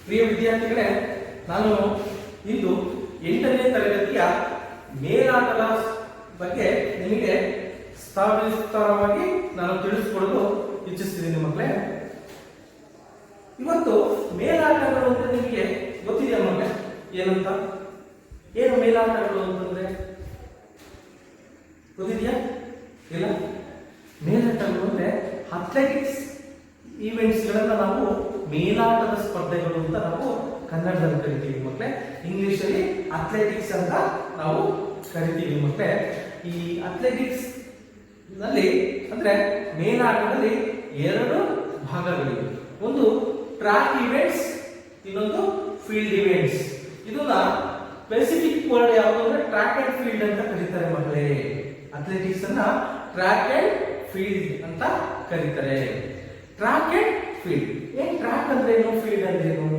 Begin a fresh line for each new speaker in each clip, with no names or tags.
ಪ್ರಿಯ ವಿದ್ಯಾರ್ಥಿಗಳೇ, ನಾನು ಇಂದು 8ನೇ ತರಗತಿಯ ಮೇಲಾಟದ ಬಗ್ಗೆ ನಿಮಗೆ ಸವಿಸ್ತಾರವಾಗಿ ನಾನು ತಿಳಿಸಿಕೊಡಲು ಇಚ್ಛಿಸ್ತೀನಿ ಮಕ್ಕಳೇ. ಇವತ್ತು ಮೇಲಾಟಗಳು ಅಂದ್ರೆ ನಿಮಗೆ ಗೊತ್ತಿದೆಯಾ ಮಕ್ಕಳೇ? ಏನಂತ, ಏನು ಮೇಲಾಟಗಳು ಅಂತಂದ್ರೆ ಗೊತ್ತಿದೆಯಾ? ಇಲ್ಲ. ಮೇಲಾಟಗಳು ಅಂದ್ರೆ ಅಥ್ಲೆಟಿಕ್ಸ್ ಈವೆಂಟ್ಸ್ ಗಳನ್ನ ನಾವು ಮೇಲಾಟದ ಸ್ಪರ್ಧೆಗಳು ಅಂತ ನಾವು ಕನ್ನಡದಲ್ಲಿ ಕರಿತೀವಿ ಮಕ್ಕಳೇ. ಇಂಗ್ಲಿಷ್ ಅಲ್ಲಿ ಅಥ್ಲೆಟಿಕ್ಸ್ ಅಂತ ನಾವು ಕರಿತೀವಿ ಮಕ್ಕಳೇ. ಈ ಅಥ್ಲೆಟಿಕ್ಸ್ ನಲ್ಲಿ ಅಂದ್ರೆ ಮೇಲಾಟದಲ್ಲಿ 2 ಭಾಗಗಳಿವೆ. ಒಂದು ಟ್ರ್ಯಾಕ್ ಇವೆಂಟ್ಸ್, ಇನ್ನೊಂದು ಫೀಲ್ಡ್ ಇವೆಂಟ್ಸ್. ಇದನ್ನ ಸ್ಪೆಸಿಫಿಕ್ ವರ್ಡ್ ಯಾವುದು ಅಂದ್ರೆ ಟ್ರ್ಯಾಕ್ ಅಂಡ್ ಫೀಲ್ಡ್ ಅಂತ ಕರೀತಾರೆ ಮಕ್ಕಳೇ. ಅಥ್ಲೆಟಿಕ್ಸ್ ಅನ್ನ ಟ್ರ್ಯಾಕ್ ಅಂಡ್ ಫೀಲ್ಡ್ ಅಂತ ಕರೀತಾರೆ. Track and field. ಏನ್ ಟ್ರ್ಯಾಕ್ ಅಂದ್ರೆ ಏನು, ಫೀಲ್ಡ್ ಅಂದ್ರೆ ಏನು?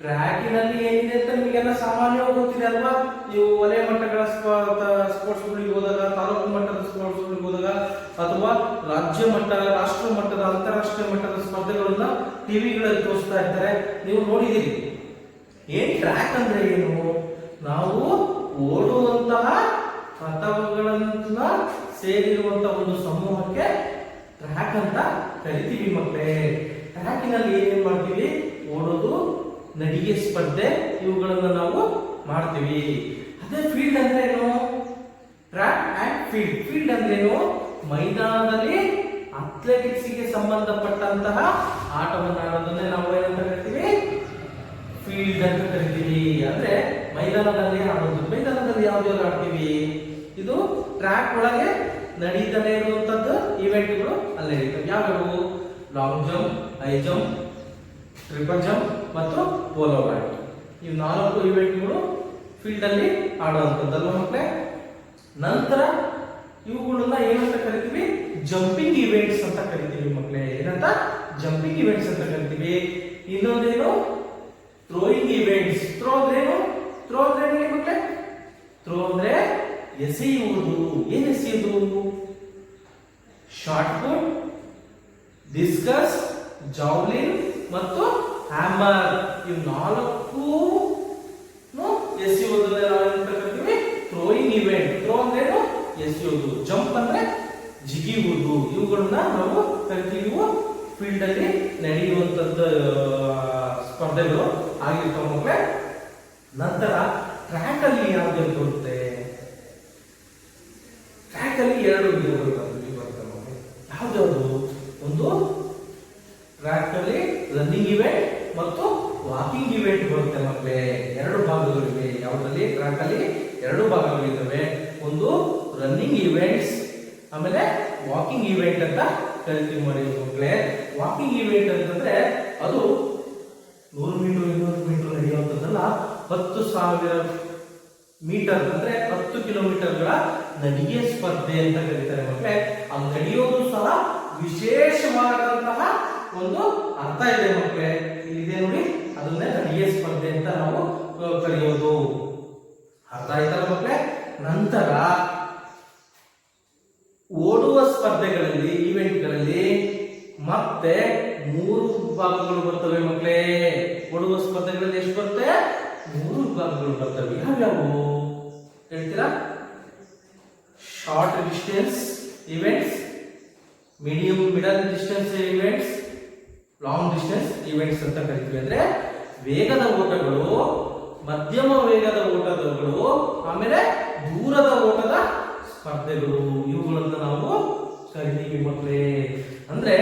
ಟ್ರ್ಯಾಕಿನಲ್ಲಿ ಏನಿದೆ ಅಂತ ನಿಮಗೆಲ್ಲ ಸಾಮಾನ್ಯವಾಗಿ ಗೊತ್ತಿದೆ ಅಲ್ವಾ? ನೀವು ವಲಯ ಮಟ್ಟಗಳ ಸ್ಪೋರ್ಟ್ಸ್ ಗಳಿಗೆ ಹೋದಾಗ, ತಾಲೂಕು ಮಟ್ಟದ ಸ್ಪೋರ್ಟ್ಸ್ ಗಳಿಗೆ ಹೋದಾಗ, ಅಥವಾ ರಾಜ್ಯ ಮಟ್ಟ, ರಾಷ್ಟ್ರ ಮಟ್ಟದ, ಅಂತಾರಾಷ್ಟ್ರೀಯ ಮಟ್ಟದ ಸ್ಪರ್ಧೆಗಳನ್ನ ಟಿವಿಗಳಲ್ಲಿ ತೋರಿಸ್ತಾ ಇರ್ತಾರೆ, ನೀವು ನೋಡಿದ್ದೀರಿ. ಏನ್ ಟ್ರ್ಯಾಕ್ ಅಂದ್ರೆ ಏನು? ನಾವು ಓಡುವಂತಹ ಪಥಗಳನ್ನ ಸೇರಿರುವಂತಹ ಒಂದು ಸಮೂಹಕ್ಕೆ ಟ್ರ್ಯಾಕ್ ಅಂತ ಕರಿತೀವಿ ಮಕ್ಕಳೇ. ಟ್ರ್ಯಾಕಿನಲ್ಲಿ ಏನೇನ್ ಮಾಡ್ತೀವಿ? ಓಡೋದು, ನಡಿಗೆ ಸ್ಪರ್ಧೆ, ಇವುಗಳನ್ನ ನಾವು ಮಾಡ್ತೀವಿ. ಅದೇ ಫೀಲ್ಡ್ ಅಂದ್ರೆ ಏನು? Track and field. ಫೀಲ್ಡ್ ಅಂದ್ರೆ ಏನು? ಮೈದಾನದಲ್ಲಿ ಅಥ್ಲೆಟಿಕ್ಸ್ ಗೆ ಸಂಬಂಧಪಟ್ಟಂತಹ ಆಟವನ್ನು ಆಡೋದನ್ನೇ ನಾವು ಏನಂತ ಕರಿತೀವಿ? ಫೀಲ್ಡ್ ಅಂತ ಕರಿತೀವಿ. ಅಂದ್ರೆ ಮೈದಾನದಲ್ಲಿ ಆಡೋದು. ಮೈದಾನದಲ್ಲಿ ಯಾವ್ದು ಆಡ್ತೀವಿ? ಇದು ಟ್ರ್ಯಾಕ್ ಒಳಗೆ ನಡೀತಾನೆ ಇರುವಂತದ್ದು ಇವೆಂಟ್ಗಳು ಅಲ್ಲಿ ನಡೀತವೆ. ಯಾವ್ಯಾವು? Long jump, high jump, triple jump ಮತ್ತು ಪೋಲೋ ವಾಲ್ಟ್. ಈ 4 ಇವೆಂಟ್ಗಳು ಫೀಲ್ಡ್ ಅಲ್ಲಿ ಆಡುವಂತದ್ದಲ್ವ ಮಕ್ಕಳೇ. ನಂತರ ಇವುಗಳನ್ನ ಏನಂತ ಕರಿತೀವಿ? ಜಂಪಿಂಗ್ ಇವೆಂಟ್ಸ್ ಅಂತ ಕರಿತೀವಿ ಮಕ್ಕಳೇ. ಏನಂತ? ಜಂಪಿಂಗ್ ಇವೆಂಟ್ಸ್ ಅಂತ ಕರಿತೀವಿ. ಇನ್ನೊಂದೇನು? Throwing events. ಥ್ರೋ ಅಂದ್ರೇನು? ಥ್ರೋ ಅಂದ್ರೆ ಏನು ಮಕ್ಕಳೇ? ಥ್ರೋ ಅಂದ್ರೆ ಎಸೆಯುವುದು. ಏನು ಎಸೆಯುವುದು? ಶಾರ್ಟ್ ಪುಟ್, ಡಿಸ್ಕಸ್, ಜಾವ್ಲಿನ್ ಮತ್ತು ಹ್ಯಾಮರ್. ಇವು 4 ಎಸೆಯುವುದನ್ನ ನಾವು ಏನಂತ ಕರಿತೀವಿ? Throwing event. ಥ್ರೋ ಅಂದ್ರೆ ಎಸೆಯುವುದು, ಜಂಪ್ ಅಂದ್ರೆ ಜಿಗಿಯುವುದು. ಇವುಗಳನ್ನ ನಾವು ಕರಿತೀವಿ. ಇವು ಫೀಲ್ಡ್ ಅಲ್ಲಿ ನಡೆಯುವಂತದ್ದು ಸ್ಪರ್ಧೆಗಳು ಆಗಿರ್ತಾವ ಮಕ್ಕಳೇ. ನಂತರ ಟ್ರ್ಯಾಕ್ ಅಲ್ಲಿ ಯಾವ್ದು ಬರುತ್ತೆ? ಟ್ರ್ಯಾಕ್ ಅಲ್ಲಿ 2 ವಿಧಗಳು ಬರ್ತವೆ ಮಕ್ಕಳೇ. ಯಾವ್ದಾವುದು? ಒಂದು ಟ್ರ್ಯಾಕ್ ಅಲ್ಲಿ ರನ್ನಿಂಗ್ ಇವೆಂಟ್ ಮತ್ತು ವಾಕಿಂಗ್ ಇವೆಂಟ್ ಬರುತ್ತೆ ಮಕ್ಕಳೇ. 2 ಭಾಗಗಳಿವೆ. ಯಾವುದ್ರಲ್ಲಿ? ಟ್ರ್ಯಾಕ್ ಅಲ್ಲಿ 2 ಭಾಗಗಳಿವೆ. ಒಂದು ರನ್ನಿಂಗ್ ಇವೆಂಟ್ಸ್, ಆಮೇಲೆ ವಾಕಿಂಗ್ ಇವೆಂಟ್ ಅಂತ ಕರಿತೀವಿ ಮಾಡಿ ಮಕ್ಕಳೇ. ವಾಕಿಂಗ್ ಇವೆಂಟ್ ಅಂತಂದ್ರೆ ಅದು 100 ಮೀಟರ್, 200 ಮೀಟರ್ ನಡೆಯುವಂತದ್ದಲ್ಲ. 10,000 ಮೀಟರ್ ಅಂದ್ರೆ 10 ಕಿಲೋಮೀಟರ್ಗಳ ನಡಿಗೆ ಸ್ಪರ್ಧೆ ಅಂತ ಕರೀತಾರೆ ಮಕ್ಕಳೇ. ಆ ನಡೆಯೋದು ಸಹ ವಿಶೇಷವಾದಂತಹ ಒಂದು ಅರ್ಥ ಇದೆ ಮಕ್ಕಳೇ. ಇಲ್ಲಿದೆ ನೋಡಿ, ಅದನ್ನೇ ನಡಿಗೆ ಸ್ಪರ್ಧೆ ಅಂತ ನಾವು ಕರೆಯೋದು. ಅರ್ಥ ಆಯ್ತಲ್ಲ ಮಕ್ಕಳೇ? ನಂತರ ಓಡುವ ಸ್ಪರ್ಧೆಗಳಲ್ಲಿ, ಇವೆಂಟ್ಗಳಲ್ಲಿ ಮತ್ತೆ 3 ವಿಭಾಗಗಳು ಬರ್ತವೆ ಮಕ್ಕಳೇ. ಓಡುವ ಸ್ಪರ್ಧೆಗಳಲ್ಲಿ ಎಷ್ಟು ಬರುತ್ತೆ? 3 ವಿಭಾಗಗಳು ಬರ್ತವೆ. ಯಾವ್ಯಾವು ಹೇಳ್ತೀರಾ? Short distance events, middle distance events, long distance events ಅಂತ ಕರಿತೀವಿ. ಅಂದ್ರೆ ವೇಗದ ಓಟಗಳು, ಮಧ್ಯಮ ವೇಗದ ಓಟಗಳು, ಆಮೇಲೆ ದೂರದ ಓಟದ ಸ್ಪರ್ಧೆಗಳು. ಇವುಗಳನ್ನ ನಾವು ಕರಿತೀವಿ ಮಕ್ಕಳೇ. ಅಂದ್ರೆ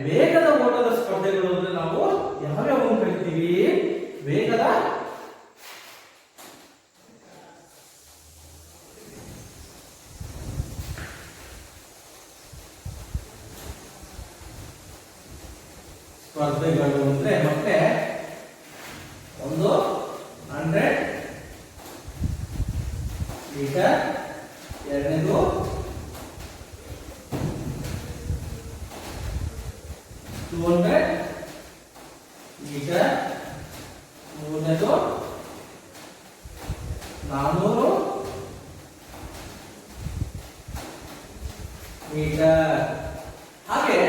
ವೇಗದ ಓಟದ ಸ್ಪರ್ಧೆಗಳು ಅಂದ್ರೆ ನಾವು ಯಾವ್ಯಾವ ಕರಿತೀವಿ? ವೇಗದ ಸ್ಪರ್ಧೆಗಳು ಅಂದ್ರೆ ಮತ್ತೆ ಒಂದು 100 ಮೀಟರ್, ಎರಡನೇದು 200 ಮೀಟರ್, ಮೂರನೇದು 400 ಮೀಟರ್. ಹಾಗೆ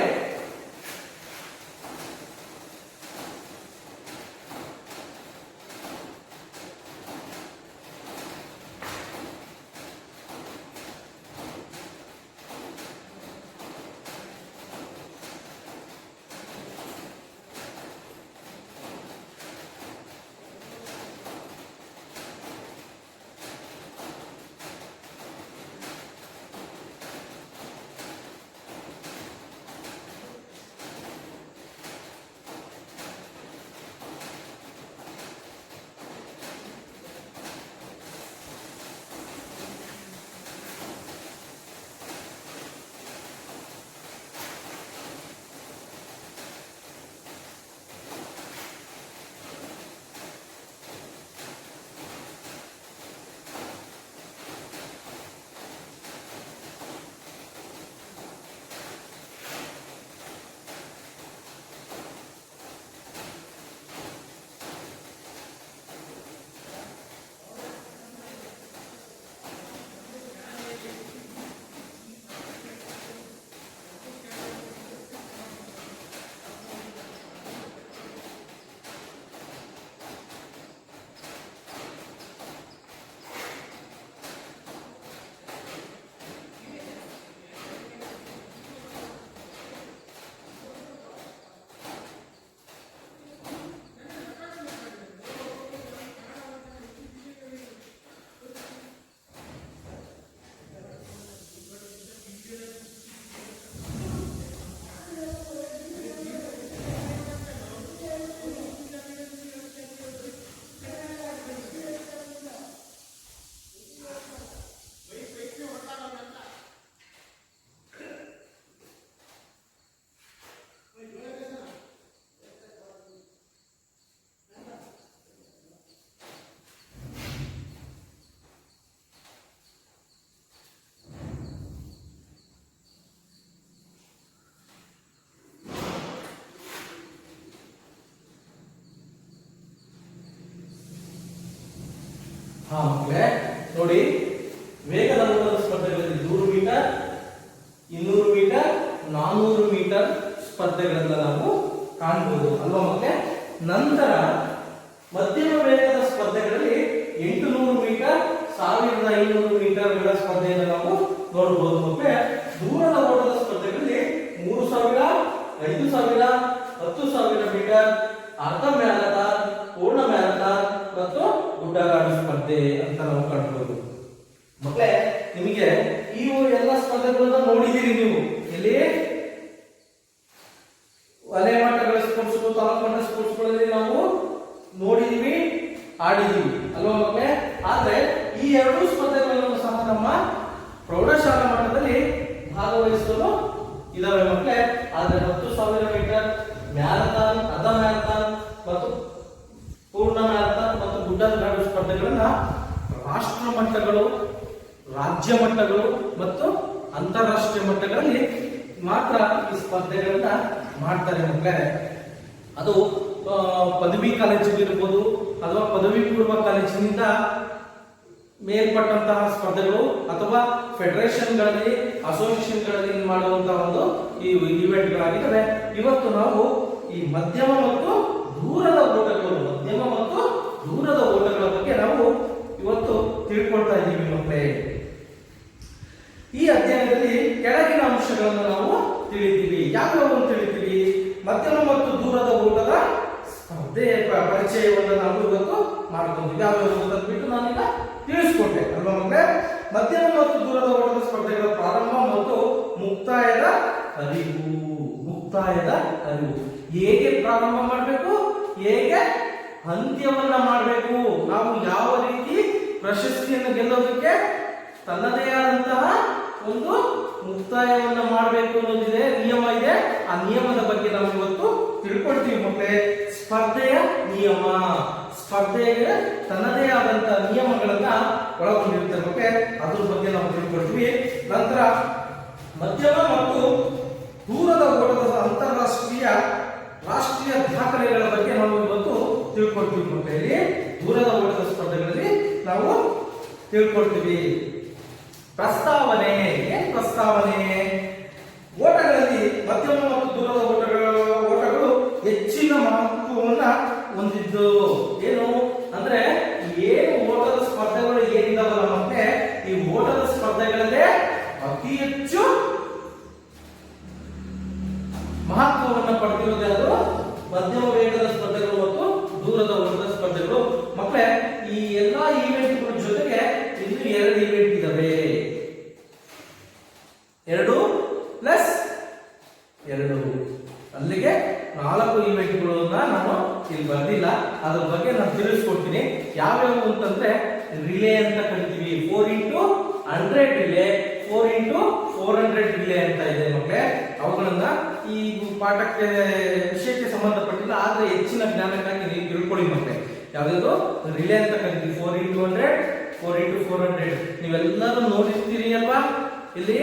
ಮಕ್ಕಳೇ ನೋಡಿ, ವೇಗದ ಓಟದ ಸ್ಪರ್ಧೆಗಳಲ್ಲಿ 100 ಮೀಟರ್, 200 ಮೀಟರ್, 400 ಮೀಟರ್ ಸ್ಪರ್ಧೆಗಳನ್ನ ನಾವು ಕಾಣಬಹುದು ಅಲ್ವಾ ಮಕ್ಕಳೇ. ನಂತರ ಮಧ್ಯಮ ವೇಗದ ಸ್ಪರ್ಧೆಗಳಲ್ಲಿ 800 ಮೀಟರ್, 1500 ಮೀಟರ್ಗಳ ಸ್ಪರ್ಧೆಯನ್ನು ನಾವು ನೋಡಬಹುದು ಮಕ್ಕಳೇ. ದೂರದ ಓಟದ ಸ್ಪರ್ಧೆಗಳಲ್ಲಿ 3000, 5000, 10,000 ಮೀಟರ್, ಅರ್ಧ ಮ್ಯಾರಥಾನ್, ಪೂರ್ಣ ಮ್ಯಾರಥಾನ್ ಮತ್ತು ಗುಡ್ಡಗಾಡು ಸ್ಪರ್ಧೆ ಅಂತ ನಾವು ಕಾಣಬಹುದು ಮಕ್ಕಳೇ. ನಿಮಗೆ ಈ ಎಲ್ಲ ಸ್ಪರ್ಧೆಗಳನ್ನ ನೋಡಿದ್ದೀರಿ ನೀವು. ಇಲ್ಲಿ ವಲಯ ಮಟ್ಟಗಳ ಸ್ಪೋರ್ಟ್ಸ್, ತಾಲೂಕು ಮಟ್ಟ ಸ್ಪೋರ್ಟ್ಸ್ಗಳಲ್ಲಿ ನಾವು ನೋಡಿದೀವಿ, ಆಡಿದೀವಿ ಅಲ್ವಾ ಮಕ್ಕಳೇ. ಆದ್ರೆ ಈ ಎರಡು ಸ್ಪರ್ಧೆಗಳನ್ನು ಸಹ ನಮ್ಮ ಪ್ರೌಢಶಾಲಾ ಮಟ್ಟದಲ್ಲಿ ಭಾಗವಹಿಸಲು ಇದಾವೆ ಮಕ್ಕಳೇ. ಆದ್ರೆ 10,000 ಮೀಟರ್ ಮ್ಯಾರಥಾನ್, ಅರ್ಧ ಮ್ಯಾರಥಾನ್ ಮತ್ತು ಪೂರ್ಣ ಮ್ಯಾರಥಾನ್ ಮತ್ತು ಗುಡ್ಡಗಾಡು ಸ್ಪರ್ಧೆಗಳನ್ನ ರಾಷ್ಟ್ರ ಮಟ್ಟಗಳು, ರಾಜ್ಯ ಮಟ್ಟಗಳು ಮತ್ತು ಅಂತಾರಾಷ್ಟ್ರೀಯ ಮಟ್ಟಗಳಲ್ಲಿ ಮಾತ್ರ ಈ ಸ್ಪರ್ಧೆಗಳನ್ನ ಮಾಡ್ತಾರೆ ಮಕ್ಕಳೇ. ಅದು ಪದವಿ ಕಾಲೇಜಿಗಿರ್ಬೋದು ಅಥವಾ ಪದವಿ ಪೂರ್ವ ಕಾಲೇಜಿನಿಂದ ಮೇಲ್ಪಟ್ಟಂತಹ ಸ್ಪರ್ಧೆಗಳು ಅಥವಾ ಫೆಡರೇಷನ್ಗಳಲ್ಲಿ, ಅಸೋಸಿಯೇಷನ್ಗಳಲ್ಲಿ ಮಾಡುವಂತಹ ಒಂದು ಈ ಇವೆಂಟ್ಗಳಾಗಿದ್ದಾವೆ. ಇವತ್ತು ನಾವು ಈ ಮಧ್ಯಮ ಮತ್ತು ದೂರದ ಓಟಗಳ ಬಗ್ಗೆ ನಾವು ಇವತ್ತು ತಿಳ್ಕೊಳ್ತಾ ಇದ್ದೀವಿ ಮಕ್ಕಳೇ. ಈ ಅಧ್ಯಯನದಲ್ಲಿ ಕೆಳಗಿನ ಅಂಶಗಳನ್ನು ನಾವು ತಿಳಿತೀವಿ. ಯಾವ್ಯಾವ ತಿಳಿತೀವಿ? ಮಧ್ಯಮ ಮತ್ತು ದೂರದ ಓಟದ ಸ್ಪರ್ಧೆಯ ಪರಿಚಯವನ್ನು ನಾವು ಇವತ್ತು ಮಾಡ್ಕೊಂತೀವಿ. ಯಾವ್ಯಾವ ಬಿಟ್ಟು ನಾನೀಗ ತಿಳಿಸ್ಕೊಟ್ಟೆ ಅಲ್ವಾ ಮಕ್ಕಳೇ. ಮಧ್ಯಮ ಮತ್ತು ದೂರದ ಓಟದ ಸ್ಪರ್ಧೆಗಳ ಪ್ರಾರಂಭ ಮತ್ತು ಮುಕ್ತಾಯದ ಅರಿವು ಹೇಗೆ ಪ್ರಾರಂಭ ಮಾಡಬೇಕು, ಹೇಗೆ ಅಂತ್ಯವನ್ನ ಮಾಡಬೇಕು, ನಾವು ಯಾವ ರೀತಿ ಪ್ರಶಸ್ತಿಯನ್ನು ಗೆಲ್ಲೋದಕ್ಕೆ ತನ್ನದೇ ಆದಂತಹ ಒಂದು ಮುಕ್ತಾಯವನ್ನ ಮಾಡಬೇಕು ಅನ್ನೋದಿದೆ, ನಿಯಮ ಇದೆ. ಆ ನಿಯಮದ ಬಗ್ಗೆ ನಾವು ಇವತ್ತು ತಿಳ್ಕೊಳ್ತೀವಿ ಮಕ್ಕಳೇ. ಸ್ಪರ್ಧೆಯ ನಿಯಮ, ಸ್ಪರ್ಧೆಗೆ ತನ್ನದೇ ಆದಂತಹ ನಿಯಮಗಳನ್ನ ಒಳಗೊಂಡಿರ್ತದೆ ಮಕ್ಕಳೇ. ಅದ್ರ ಬಗ್ಗೆ ನಾವು ತಿಳ್ಕೊಳ್ತೀವಿ. ನಂತರ ಮಧ್ಯಮ ಮತ್ತು ದೂರದ ಓಟದ ಅಂತಾರಾಷ್ಟ್ರೀಯ, ರಾಷ್ಟ್ರೀಯ ದಾಖಲೆಗಳ ಬಗ್ಗೆ ನಾವು ಇವತ್ತು ತಿಳ್ಕೊಳ್ತೀವಿ ಮಕ್ಕಳಲ್ಲಿ. ದೂರದ ಓಟದ ಸ್ಪರ್ಧೆಗಳಲ್ಲಿ ನಾವು ತಿಳ್ಕೊಳ್ತೀವಿ. ಪ್ರಸ್ತಾವನೆ. ಏನ್ ಪ್ರಸ್ತಾವನೆ? ಓಟಗಳಲ್ಲಿ ಮಧ್ಯಮ ಮತ್ತು ದೂರದ ಓಟಗಳು ಹೆಚ್ಚಿನ ಮಹತ್ವವನ್ನ ಹೊಂದಿದ್ದು. ಏನು ಅಂದ್ರೆ ಏನು ಓಟದ ಸ್ಪರ್ಧೆಗಳು ಏನಿದಾವಲ್ಲ ಮತ್ತೆ ಈ ಓಟದ ಸ್ಪರ್ಧೆಗಳಲ್ಲೇ ಅತಿ ಹೆಚ್ಚು ಮಹತ್ವವನ್ನು ಪಡೆದಿರೋದು ಅದು ಮಧ್ಯಮ ವೇಗದ ಸ್ಪರ್ಧೆಗಳು ಮತ್ತು ದೂರದ ಓಟದ ಸ್ಪರ್ಧೆಗಳು ಮಕ್ಕಳೇ. ಈ ಎಲ್ಲಾ ಈವೆಂಟ್ಗಳ ಜೊತೆಗೆ ಇನ್ನು 2 ಈವೆಂಟ್ ಇದಾವೆ. 2+2 ಅಲ್ಲಿಗೆ 4 ಈವೆಂಟ್ಗಳನ್ನ ನಾನು ಇಲ್ಲಿ ಬರ್ದಿಲ್ಲ. ಅದ್ರ ಬಗ್ಗೆ ನಾನು ತಿಳಿಸ್ಕೊಡ್ತೀನಿ. ಯಾವ್ಯಾವು ಅಂತಂದ್ರೆ ರಿಲೇ ಅಂತ ಕರಿತೀವಿ, 4x100 ರಿಲೇ, 4x400 ರಿಲೇ ಅಂತ ಇದೆ ಮಕ್ಕಳೇ. ಅವುಗಳನ್ನ ಈ ಪಾಠಕ್ಕೆ ವಿಷಯಕ್ಕೆ ಸಂಬಂಧಪಟ್ಟಿಲ್ಲ, ಆದ್ರೆ ಹೆಚ್ಚಿನ ಜ್ಞಾನಕ್ಕಾಗಿ ನೀವು ತಿಳ್ಕೊಳ್ಳಿ ಮಕ್ಕಳೇ. ಯಾವ್ದು ರಿಲೇ ಅಂತ ಕರಿತೀವಿ, 4x100, 4x400 ನೀವೆಲ್ಲರೂ ನೋಡಿರ್ತೀರಿ ಅಲ್ವಾ. ಇಲ್ಲಿ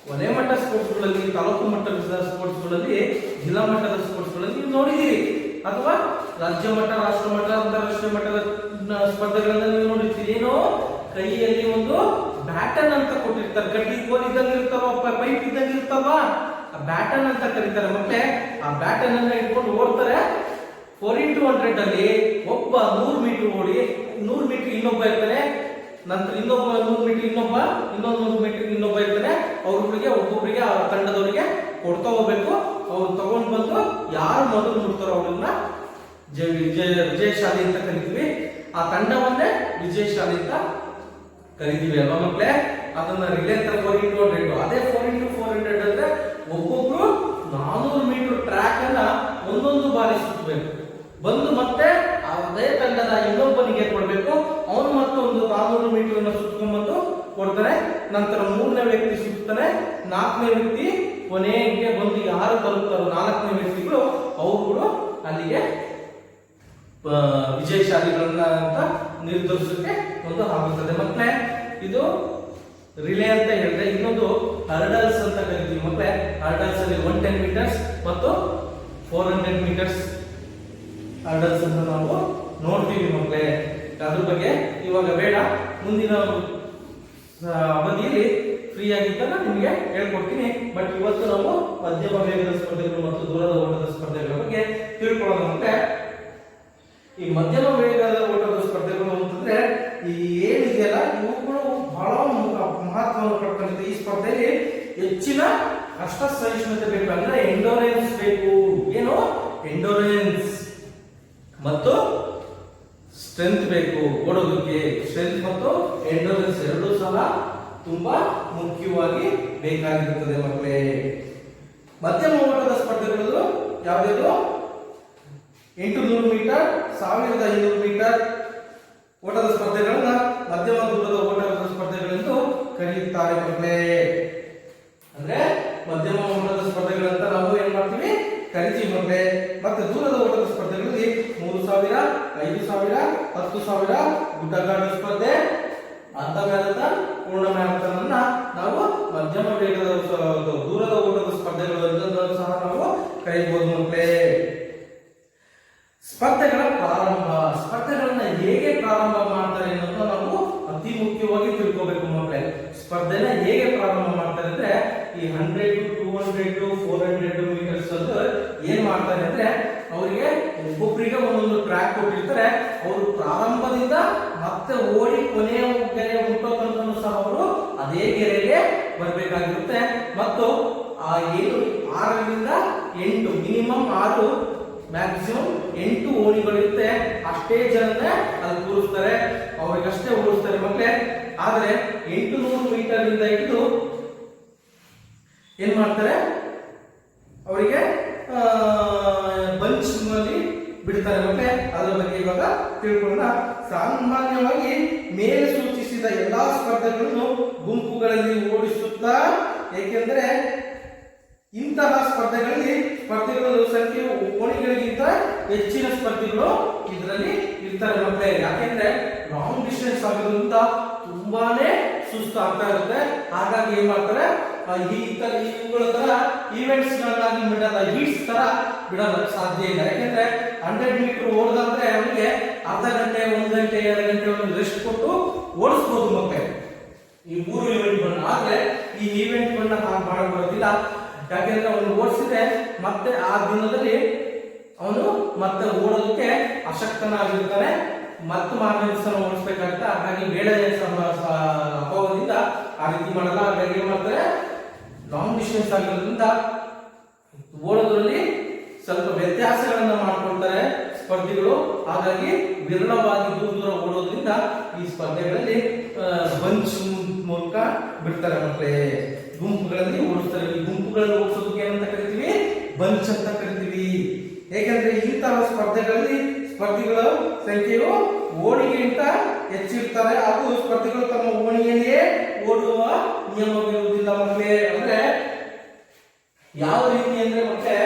ವಲಯ ಮಟ್ಟ ಸ್ಪೋರ್ಟ್ಸ್ಗಳಲ್ಲಿ, ತಾಲೂಕು ಮಟ್ಟದ ಸ್ಪೋರ್ಟ್ಸ್ಗಳಲ್ಲಿ, ಜಿಲ್ಲಾ ಮಟ್ಟದ ಸ್ಪೋರ್ಟ್ಸ್ಗಳಲ್ಲಿ ನೀವು ನೋಡಿದ್ದೀರಿ, ಅಥವಾ ರಾಜ್ಯ ಮಟ್ಟ, ರಾಷ್ಟ್ರ ಮಟ್ಟ, ಅಂತಾರಾಷ್ಟ್ರೀಯ ಮಟ್ಟದ ಸ್ಪರ್ಧೆಗಳನ್ನ ನೀವು ನೋಡಿರ್ತೀರಿ. ಏನು ಕೈಯಲ್ಲಿ ಒಂದು ಬ್ಯಾಟನ್ ಅಂತ ಕೊಟ್ಟಿರ್ತಾರೆ, ಗಡ್ಡಿ ಕೋಲ್ ಇದ್ದಂಗೆ ಇರ್ತಾವ, ಪೈಪ್ ಇದ್ದಂಗೆ ಇರ್ತಾವ, ಆ ಬ್ಯಾಟನ್ ಅಂತ ಕರೀತಾರೆ ಮತ್ತೆ. ಆ ಬ್ಯಾಟನ್ ಅನ್ನ ಇಟ್ಕೊಂಡು ಓಡ್ತಾರೆ. 4x100 ಅಲ್ಲಿ ಒಬ್ಬ 100 ಮೀಟರ್ ಓಡಿ 100 ಮೀಟರ್ ಇನ್ನೊಬ್ಬ ಇರ್ತಾನೆ, ನಂತರ ಇನ್ನೊಬ್ಬ 100 ಮೀಟರ್ ಇನ್ನೊಬ್ಬ, ಇನ್ನೊಂದು 100 ಮೀಟರ್ ಇನ್ನೊಬ್ಬ ಇರ್ತಾನೆ. ಅವ್ರಿಗೆ ಒಬ್ಬೊಬ್ಬರಿಗೆ ಆ ತಂಡದವರಿಗೆ ಕೊಡ್ತಾ ಹೋಗ್ಬೇಕು. ಅವ್ರು ತಗೊಂಡ್ ಬಂದು ಯಾರು ಮೊದಲು ಮುಟ್ತಾರೋ ಅವ್ರನ್ನ ವಿಜಯಶಾಲಿ ಅಂತ ಕರಿತೀವಿ. ಆ ತಂಡವನ್ನೇ ವಿಜಯಶಾಲಿ ಅಂತ ಕರಿತೀವಿ ಅಲ್ವಾ ಮಕ್ಕಳೇ. ಅದನ್ನ ರಿಲೇ ಅಂತ 4x100. ಅದೇ 4x400 ಅಂದ್ರೆ ಒಬ್ಬೊಬ್ರು 400 ಮೀಟರ್ ಟ್ರ್ಯಾಕ್ ಅನ್ನ ಒಂದೊಂದು ಬಾರಿ ಸುತ್ತಬೇಕು, ಬಂದು ಮತ್ತೆ ಅದೇ ತಂಡದ ಇನ್ನೊಬ್ಬನಿಗೆ ಕೊಡ್ಬೇಕು. ಅವನು ಮತ್ತೊಂದು 400 ಮೀಟರ್ ಅನ್ನ ಸುತ್ತಕೊಂಡ್ಬಂದು ಕೊಡ್ತಾನೆ. ನಂತರ 3ನೇ ವ್ಯಕ್ತಿ ಸುತ್ತಾನೆ, 4ನೇ ವ್ಯಕ್ತಿ ಕೊನೆಗೆ ಬಂದು ಯಾರು ಬರುತ್ತಾರೋ 4ನೇ ವ್ಯಕ್ತಿಗಳು ಅವರುಗಳು ಅಲ್ಲಿಗೆ ವಿಜಯಶಾಲಿಗಳನ್ನ ಅಂತ ನಿರ್ಧರಿಸಕ್ಕೆ ಒಂದು ಆಗುತ್ತದೆ ಮಕ್ಕಳೇ. ಇದು ರಿಲೇ ಅಂತ ಹೇಳಿದ್ರೆ ಇನ್ನೊಂದು ಹರ್ಡಲ್ಸ್ ಅಂತ ಕರಿತೀವಿ ಮಕ್ಕಳೇ. ಹರ್ಡಲ್ಸ್ ಅಲ್ಲಿ 110 ಮೀಟರ್ಸ್ ಮತ್ತು 400 ಮೀಟರ್ಸ್ ಹರ್ಡಲ್ಸ್ ಅಂತ ನಾವು ನೋಡ್ತೀವಿ ಮಕ್ಕಳೇ. ಅದ್ರ ಬಗ್ಗೆ ಇವಾಗ ಬೇಡ, ಮುಂದಿನ ಅವಧಿಯಲ್ಲಿ ಫ್ರೀ ಆಗಿದ್ದಾಗ ನಿಮಗೆ ಹೇಳ್ಕೊಡ್ತೀನಿ. ಬಟ್ ಇವತ್ತು ನಾವು ಮಧ್ಯಮ ವೇಗದ ಸ್ಪರ್ಧೆಗಳು ಮತ್ತು ದೂರದ ಓಟದ ಸ್ಪರ್ಧೆಗಳ ಬಗ್ಗೆ ತಿಳ್ಕೊಳ್ಳೋಣ. ಮತ್ತೆ ಈ ಮಧ್ಯಮ ವೇಗದ ಓಟದ ಸ್ಪರ್ಧೆಗಳು ಅಂತಂದ್ರೆ ಈ ಏನಿದೆಯಲ್ಲ ಇವುಗಳು ಬಹಳ ಮಹತ್ವವನ್ನು ಪಡ್ಕೊಂಡಿದೆ. ಈ ಸ್ಪರ್ಧೆಯಲ್ಲಿ ಹೆಚ್ಚಿನ ಕಷ್ಟ ಸಹಿಷ್ಣುತೆ ಬೇಕು, ಅಂದ್ರೆ ಎಂಡೋರೆನ್ಸ್ ಬೇಕು. ಏನು ಎಂಡೋರೆನ್ಸ್ ಮತ್ತು ಸ್ಟ್ರೆಂತ್ ಬೇಕು ಓಡೋದಕ್ಕೆ. ಸ್ಟ್ರೆಂತ್ ಮತ್ತು ಎಂಡೋರೆನ್ಸ್ ಎರಡೂ ಸಹ ತುಂಬಾ ಮುಖ್ಯವಾಗಿ ಬೇಕಾಗಿರುತ್ತದೆ ಮಕ್ಕಳೇ. ಮಧ್ಯಮ ಓಟದ ಸ್ಪರ್ಧೆಗಳು ಯಾವ್ದು? 800 ಮೀಟರ್, 1500 ಮೀಟರ್ ಓಟದ ಸ್ಪರ್ಧೆಗಳನ್ನ ಮಧ್ಯಮ ದೂರದ ಓಟದ ಸ್ಪರ್ಧೆಗಳೆಂದು ಕರೆಯುತ್ತಾರೆ ಮಕ್ಕಳೇ. ಅಂದ್ರೆ ಮಧ್ಯಮ ಓಟದ ಸ್ಪರ್ಧೆಗಳಂತ ನಾವು ಏನ್ ಮಾಡ್ತೀವಿ, ಕರಿತೀವಿ ಮಕ್ಕಳೇ. ಮತ್ತೆ ದೂರದ ಓಟದ ಸ್ಪರ್ಧೆಗಳಲ್ಲಿ 3000, 5000, 10,000 ಗುಡ್ಡಗಾಡು ಸ್ಪರ್ಧೆ, ಅರ್ಧ ಮ್ಯಾರಥಾನ್, ಪೂರ್ಣ ಮ್ಯಾರಥಾನ್ ಅನ್ನ ನಾವು ಮಧ್ಯಮ ವೇಗದ ದೂರದ ಓಟದ ಸ್ಪರ್ಧೆಗಳು ಸಹ ನಾವು ಕರೀಬಹುದು ಮಕ್ಕಳೇ. ಸ್ಪರ್ಧೆಗಳ ಪ್ರಾರಂಭ, ಸ್ಪರ್ಧೆಗಳನ್ನ ಹೇಗೆ ಪ್ರಾರಂಭ ಮಾಡ್ತಾರೆ ಅನ್ನೋದನ್ನ ನಾವು ಅತಿ ಮುಖ್ಯವಾಗಿ ತಿಳ್ಕೋಬೇಕು ಮಕ್ಕಳೇ. ಸ್ಪರ್ಧೆನ ಹೇಗೆ ಪ್ರಾರಂಭ ಮಾಡ್ತಾರೆ ಅಂದ್ರೆ ಈ 100, 200, 400 ಮೀಟರ್ಸ್ ಅಲ್ಲಿ ಏನ್ ಮಾಡ್ತಾರೆ ಅಂದ್ರೆ ಅವರಿಗೆ ಒಬ್ಬೊಬ್ಬರಿಗೆ ಒಂದೊಂದು ಟ್ರ್ಯಾಕ್ ಕೊಟ್ಟಿರ್ತಾರೆ. ಅವರು ಪ್ರಾರಂಭದಿಂದ ಮತ್ತೆ ಓಡಿ ಕೊನೆಯ ಗೆರೆ ಮುಟ್ಟೋತನಕ ಸಹ ಅವರು ಅದೇ ಗೆರೆಗೆ ಬರಬೇಕಾಗಿರುತ್ತೆ. ಮತ್ತು ಆ 6ರಿಂದ 8 ಮಿನಿಮಮ್ 6 ಮ್ಯಾಕ್ಸಿಮಮ್ 8 ಓಣಿಗಳಿರುತ್ತೆ. ಅಷ್ಟೇ ಜನನೇ ಅಲ್ಲಿ ಕೂರಿಸ್ತಾರೆ, ಅವ್ರಿಗಷ್ಟೇ ಓಡಿಸ್ತಾರೆ ಮಕ್ಕಳೇ. ಆದ್ರೆ 800 ಮೀಟರ್ ಇಂದ ಹಿಡಿದು ಏನ್ ಮಾಡ್ತಾರೆ, ಅವರಿಗೆ ಬಂಚ್ ನಲ್ಲಿ ಬಿಡ್ತಾರೆ ಮಕ್ಕಳೇ. ಅದರ ಬಗ್ಗೆ ಇವಾಗ ತಿಳ್ಕೊಳ್ಳೋಣ. ಸಾಮಾನ್ಯವಾಗಿ ಮೇಲೆ ಸೂಚಿಸಿದ ಎಲ್ಲಾ ಸ್ಪರ್ಧೆಗಳನ್ನು ಗುಂಪುಗಳಲ್ಲಿ ಓಡಿಸುತ್ತಾ, ಏಕೆಂದರೆ ಇಂತಹ ಸ್ಪರ್ಧೆಗಳಲ್ಲಿ ಸ್ಪರ್ಧಿಗಳ ಸಂಖ್ಯೆಯು ಓಣಿಗಳಿಗಿಂತ ಹೆಚ್ಚಿನ ಸ್ಪರ್ಧಿಗಳು ಇದರಲ್ಲಿ ಇರ್ತಾರೆ ಮಕ್ಕಳೇ. ಯಾಕೆಂದ್ರೆ ಲಾಂಗ್ ಡಿಸ್ಟೆನ್ಸ್ ಆಗಿರೋದ್ರಿಂದ ತುಂಬಾನೇ ಸುಸ್ತು ಆಗ್ತಾ ಇರುತ್ತೆ. ಹಾಗಾಗಿ ಏನ್ ಮಾಡ್ತಾರೆ, ಇವುಗಳ ತರ ಈವೆಂಟ್ಸ್ ಗಳನ್ನಾಗಿ ಬಿಡಲ್ಲ, ಹೀಟ್ಸ್ ತರ ಬಿಡಲ್ಲ ಸಾಧ್ಯ ಇಲ್ಲ. ಯಾಕೆಂದ್ರೆ 100 ಮೀಟರ್ ಓಡದಂದ್ರೆ ಅವನಿಗೆ ಅರ್ಧ ಗಂಟೆ, 1 ಗಂಟೆ, 2 ಗಂಟೆ ಒಂದು ರೆಸ್ಟ್ ಕೊಟ್ಟು ಓಡಿಸಬಹುದು ಮಕ್ಕಳೇ ಈ 3 ಈವೆಂಟ್ ಗಳನ್ನ. ಆದ್ರೆ ಈ ಈವೆಂಟ್ ಗಳನ್ನ ಹಾಗೆ ಮಾಡಕ್ ಬರೋದಿಲ್ಲ. ಯಾಕೆಂದ್ರೆ ಅವನು ಓಡಿಸಿದ್ರೆ ಮತ್ತೆ ಆ ದಿನದಲ್ಲಿ ಅವನು ಮತ್ತೆ ಓಡೋದಕ್ಕೆ ಅಶಕ್ತನಾಗಿರ್ತಾನೆ, ಮತ್ತು ಮಾರನೇ ದಿವಸ ಓಡಿಸ್ಬೇಕಾಗುತ್ತೆ. ಹಾಗಾಗಿ ಬೇಡ ಅಭಾವದಿಂದ ಆ ರೀತಿ ಮಾಡಲ್ಲ. ಹಾಗಾಗಿ ಏನ್ ಮಾಡ್ತಾರೆ, ಲಾಂಗ್ ಡಿಸ್ಟೆನ್ಸ್ ಆಗಿರೋದ್ರಿಂದ ಓಡೋದ್ರಲ್ಲಿ ಸ್ವಲ್ಪ ವ್ಯತ್ಯಾಸಗಳನ್ನ ಮಾಡ್ಕೊಳ್ತಾರೆ ಸ್ಪರ್ಧಿಗಳು. ಹಾಗಾಗಿ ವಿರಳವಾಗಿ ದೂರ ಓಡೋದ್ರಿಂದ ಈ ಸ್ಪರ್ಧೆಗಳಲ್ಲಿ ಬಂಚ್ ಮೂಲಕ ಬಿಡ್ತಾರೆ ಮಕ್ಕಳೇ. ಗುಂಪುಗಳಲ್ಲಿ ಓಡಿಸ್ತಾರೆ. ಈ ಗುಂಪುಗಳಲ್ಲಿ ಓಡಿಸೋದಕ್ಕೆ ಏನಂತ ಕರಿತೀವಿ, ಬಂಚ್ ಅಂತ ಕರಿತೀವಿ. ಏಕೆಂದ್ರೆ ಇಂತಹ ಸ್ಪರ್ಧೆಗಳಲ್ಲಿ ಸ್ಪರ್ಧಿಗಳ ಸಂಖ್ಯೆಯು ಓಣಿಗಿಂತ ಹೆಚ್ಚಿರ್ತಾರೆ. ಹಾಗೂ ಸ್ಪರ್ಧಿಗಳು ತಮ್ಮ ಓಣಿಯಲ್ಲಿಯೇ ಓಡುವ ನಿಯಮವಿರುವುದಿಲ್ಲ ಮಕ್ಕಳೇ. ಅಂದ್ರೆ ಯಾವ ರೀತಿ ಅಂದ್ರೆ ಮತ್ತೆ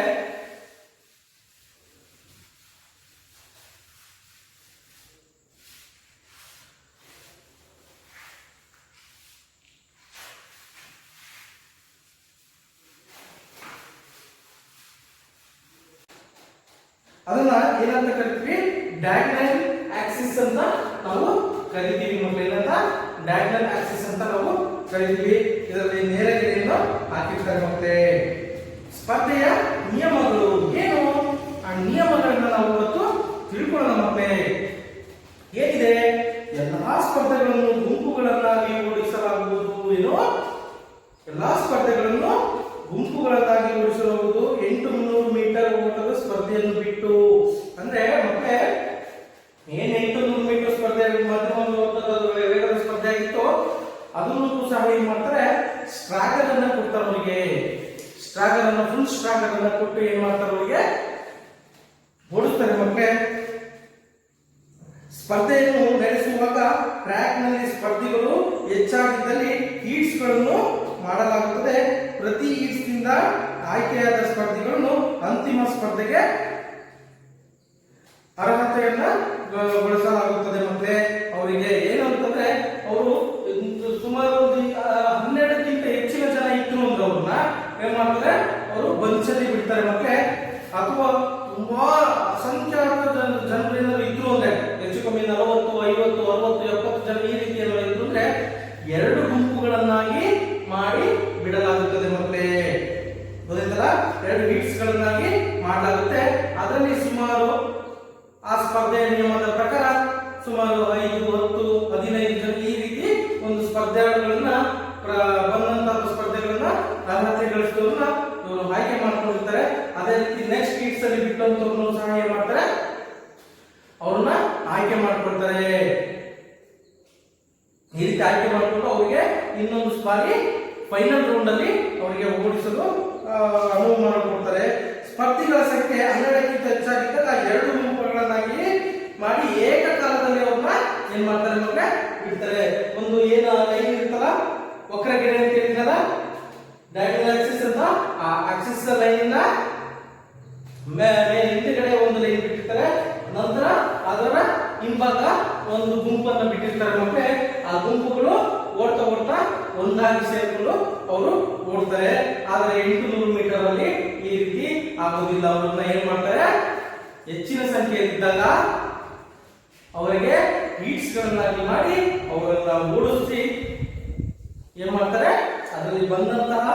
ಅದನ್ನ ಏನಂತ ಕರಿತೀವಿ, ಡಯಾಗ್ನಲ್ ಆಕ್ಸಿಸ್ ಅಂತ ನಾವು ಕರಿತೀವಿ ಮಕ್ಕಳೇ. ಏನಂತ ಡಯಾಗ್ನಲ್ ಆಕ್ಸಿಸ್ ಅಂತ ನಾವು ಕರಿತೀವಿ. ಇದರಲ್ಲಿ ನೇರಗೆರೆಯನ್ನು ಹಾಕಿರ್ತಾರೆ ಮಕ್ಕಳೇ. ಸ್ಪರ್ಧೆಯ ನಿಯಮಗಳು ಏನು, ಆ ನಿಯಮಗಳನ್ನ ನಾವು ಇವತ್ತು ತಿಳ್ಕೊಳ್ಳೋಣ ಮಕ್ಕಳೇ. ಏನಿದೆ, ಎಲ್ಲಾ ಸ್ಪರ್ಧೆಗಳನ್ನು ಗುಂಪುಗಳನ್ನಾಗಿ ಓಡಿಸಲಾಗುವುದು. ಏನು, ಎಲ್ಲಾ ಸ್ಪರ್ಧೆಗಳನ್ನು ಗುಂಪುಗಳನ್ನಾಗಿ ಓಡಿಸಲಾಗುವುದು 800 ಮೀಟರ್ ಓಟದ ಸ್ಪರ್ಧೆಯನ್ನು ಬಿಟ್ಟು. ಅಂದ್ರೆ ಮತ್ತೆ ಏನ್ 800 ಮೀಟರ್ ಸ್ಪರ್ಧೆ ಮಧ್ಯಮ ವೇಗದ ಸ್ಪರ್ಧೆ ಆಗಿತ್ತು, ಅದನ್ನು ಸಹ ಏನ್ ಮಾಡ್ತಾರೆ, ಸ್ಟ್ರಾಗರ್ ಅನ್ನ ಕೊಡ್ತಾರೆ ಅವರಿಗೆ. ಸ್ಟ್ರಾಗರ್ ಅನ್ನ, ಫುಲ್ ಸ್ಟ್ರಾಗರ್ ಅನ್ನ ಕೊಟ್ಟು ಏನ್ ಮಾಡ್ತಾರೆ, ಅವರಿಗೆ ಓಡಿಸ್ತಾರೆ ಮಕ್ಕಳೇ. ಸ್ಪರ್ಧೆಯನ್ನು ನಡೆಸುವಾಗ ಟ್ರ್ಯಾಕ್ ನಲ್ಲಿ ಸ್ಪರ್ಧಿಗಳು ಹೆಚ್ಚಾಗಿದ್ದಲ್ಲಿ ಹೀಟ್ಸ್ ಗಳನ್ನು ಮಾಡಲಾಗುತ್ತದೆ. ಪ್ರತಿ ಹೀಟ್ಸ್ ನಿಂದ ಆಯ್ಕೆಯಾದ ಸ್ಪರ್ಧಿಗಳನ್ನು ಅಂತಿಮ ಸ್ಪರ್ಧೆಗೆ ಅರ್ಹತೆಯನ್ನ ಗೊಳಿಸಲಾಗುತ್ತದೆ. ಮತ್ತೆ ಅವರಿಗೆ ಏನಂತಂದ್ರೆ, ಅವರು ಸುಮಾರು 12ಕ್ಕಿಂತ ಹೆಚ್ಚಿನ ಜನ ಇದ್ರು ಅಂದ್ರೆ ಅವ್ರನ್ನ ಏನ್ ಮಾಡ್ತಾರೆ, ಅವರು ಬಂಚಲ್ಲಿ ಬಿಡ್ತಾರೆ ಮತ್ತೆ. ಅಥವಾ ತುಂಬಾ ಅಸಂಖ್ಯಾತ ಜನರೇನಾದ್ರು ಇದ್ರು ಅಂದ್ರೆ, ಹೆಚ್ಚು ಕಮ್ಮಿ 40, 60-70 ಜನ ಈ ರೀತಿ ಎಲ್ಲ ಇದ್ರು ಅಂದ್ರೆ 2 ಗುಂಪುಗಳನ್ನಾಗಿ ಮಾಡಿ ಬಿಡಲಾಗುತ್ತದೆ ಮಕ್ಕಳೇ. ಗೊತ್ತಾಯ್ತಲ್ಲ, 2 ಹೀಟ್ಸ್ ಗಳನ್ನಾಗಿ ಮಾಡಲಾಗುತ್ತೆ. ಅದರಲ್ಲಿ ಸುಮಾರು ಆ ಸ್ಪರ್ಧೆಯ ನಿಯಮದ ಪ್ರಕಾರ ಸುಮಾರು 5, 10, 15 ಜನ ಈ ರೀತಿ ಒಂದು ಸ್ಪರ್ಧೆಗಳನ್ನ ಬಂದಂತಹ ಸ್ಪರ್ಧೆಗಳನ್ನ ಅರ್ಹತೆ ಗಳಿಸಿದವ್ರನ್ನ ಇವರು ಆಯ್ಕೆ ಮಾಡ್ಕೊಂಡಿರ್ತಾರೆ. ಅದೇ ರೀತಿ ನೆಕ್ಸ್ಟ್ ಹೀಟ್ಸ್ ಅಲ್ಲಿ ಬಿಟ್ಟಂತವ್ರನ್ನು ಸಹ ಏನ್ ಮಾಡ್ತಾರೆ, ಅವ್ರನ್ನ ಆಯ್ಕೆ ಮಾಡ್ಕೊಳ್ತಾರೆ. ಈ ರೀತಿ ಆಯ್ಕೆ ಮಾಡಿಕೊಂಡು ಅವರಿಗೆ ಇನ್ನೊಂದು ಬಾರಿ ಫೈನಲ್ ರೌಂಡ್ ಅಲ್ಲಿ ಅವರಿಗೆ ಓಡಿಸಲು ಅನುವು ಮಾಡಿಕೊಡ್ತಾರೆ. ಸ್ಪರ್ಧಿಗಳ ಸಂಖ್ಯೆ 12ಕ್ಕಿಂತ ಹೆಚ್ಚಾಗಿದ್ದಾಗ 2 ಗುಂಪುಗಳನ್ನಾಗಿ ಮಾಡಿ ಏಕಕಾಲದಲ್ಲಿ ಅವ್ರನ್ನ ಏನ್ ಮಾಡ್ತಾರೆ ಮಕ್ಕಳೇ, ಬಿಡ್ತಾರೆ. ಒಂದು ಏನ ಲೈನ್ ಇರ್ತಲ್ಲ, ವಕ್ರಗೆರೆ ಅಂತ ಹೇಳಿದ್ರಲ್ಲ, ಡಯಾಗೋನಲ್ ಆಕ್ಸಿಸ್ ಅಂತ, ಆ ಆಕ್ಸಿಸ್ ಲೈನ್ ಹಿಂದೆಗಡೆ ಒಂದು ಲೈನ್ ಬಿಟ್ಟಿರ್ತಾರೆ. ನಂತರ ಅದರ ಹಿಂಭಾಗ ಒಂದು ಗುಂಪನ್ನು ಬಿಟ್ಟಿರ್ತಾರೆ ಮಕ್ಕಳೇ. ಆ ಗುಂಪುಗಳು ಓಡ್ತಾ ಓಡ್ತಾ ಒಂದಾಗಿ ಸೇರ್ಕೊಂಡು ಅವರು ಓಡ್ತಾರೆ. ಆದರೆ 800 ಮೀಟರ್ ಅಲ್ಲಿ ಈ ರೀತಿ ಆಗೋದಿಲ್ಲ. ಅವ್ರನ್ನ ಏನ್ ಮಾಡ್ತಾರೆ, ಹೆಚ್ಚಿನ ಸಂಖ್ಯೆಯಲ್ಲಿದ್ದಾಗ ಅವರಿಗೆ ಹೀಟ್ಸ್ ಗಳನ್ನಾಗಿ ಮಾಡಿ ಅವರನ್ನ ಓಡಿಸಿ ಏನ್ ಮಾಡ್ತಾರೆ, ಅದರಲ್ಲಿ ಬಂದಂತಹ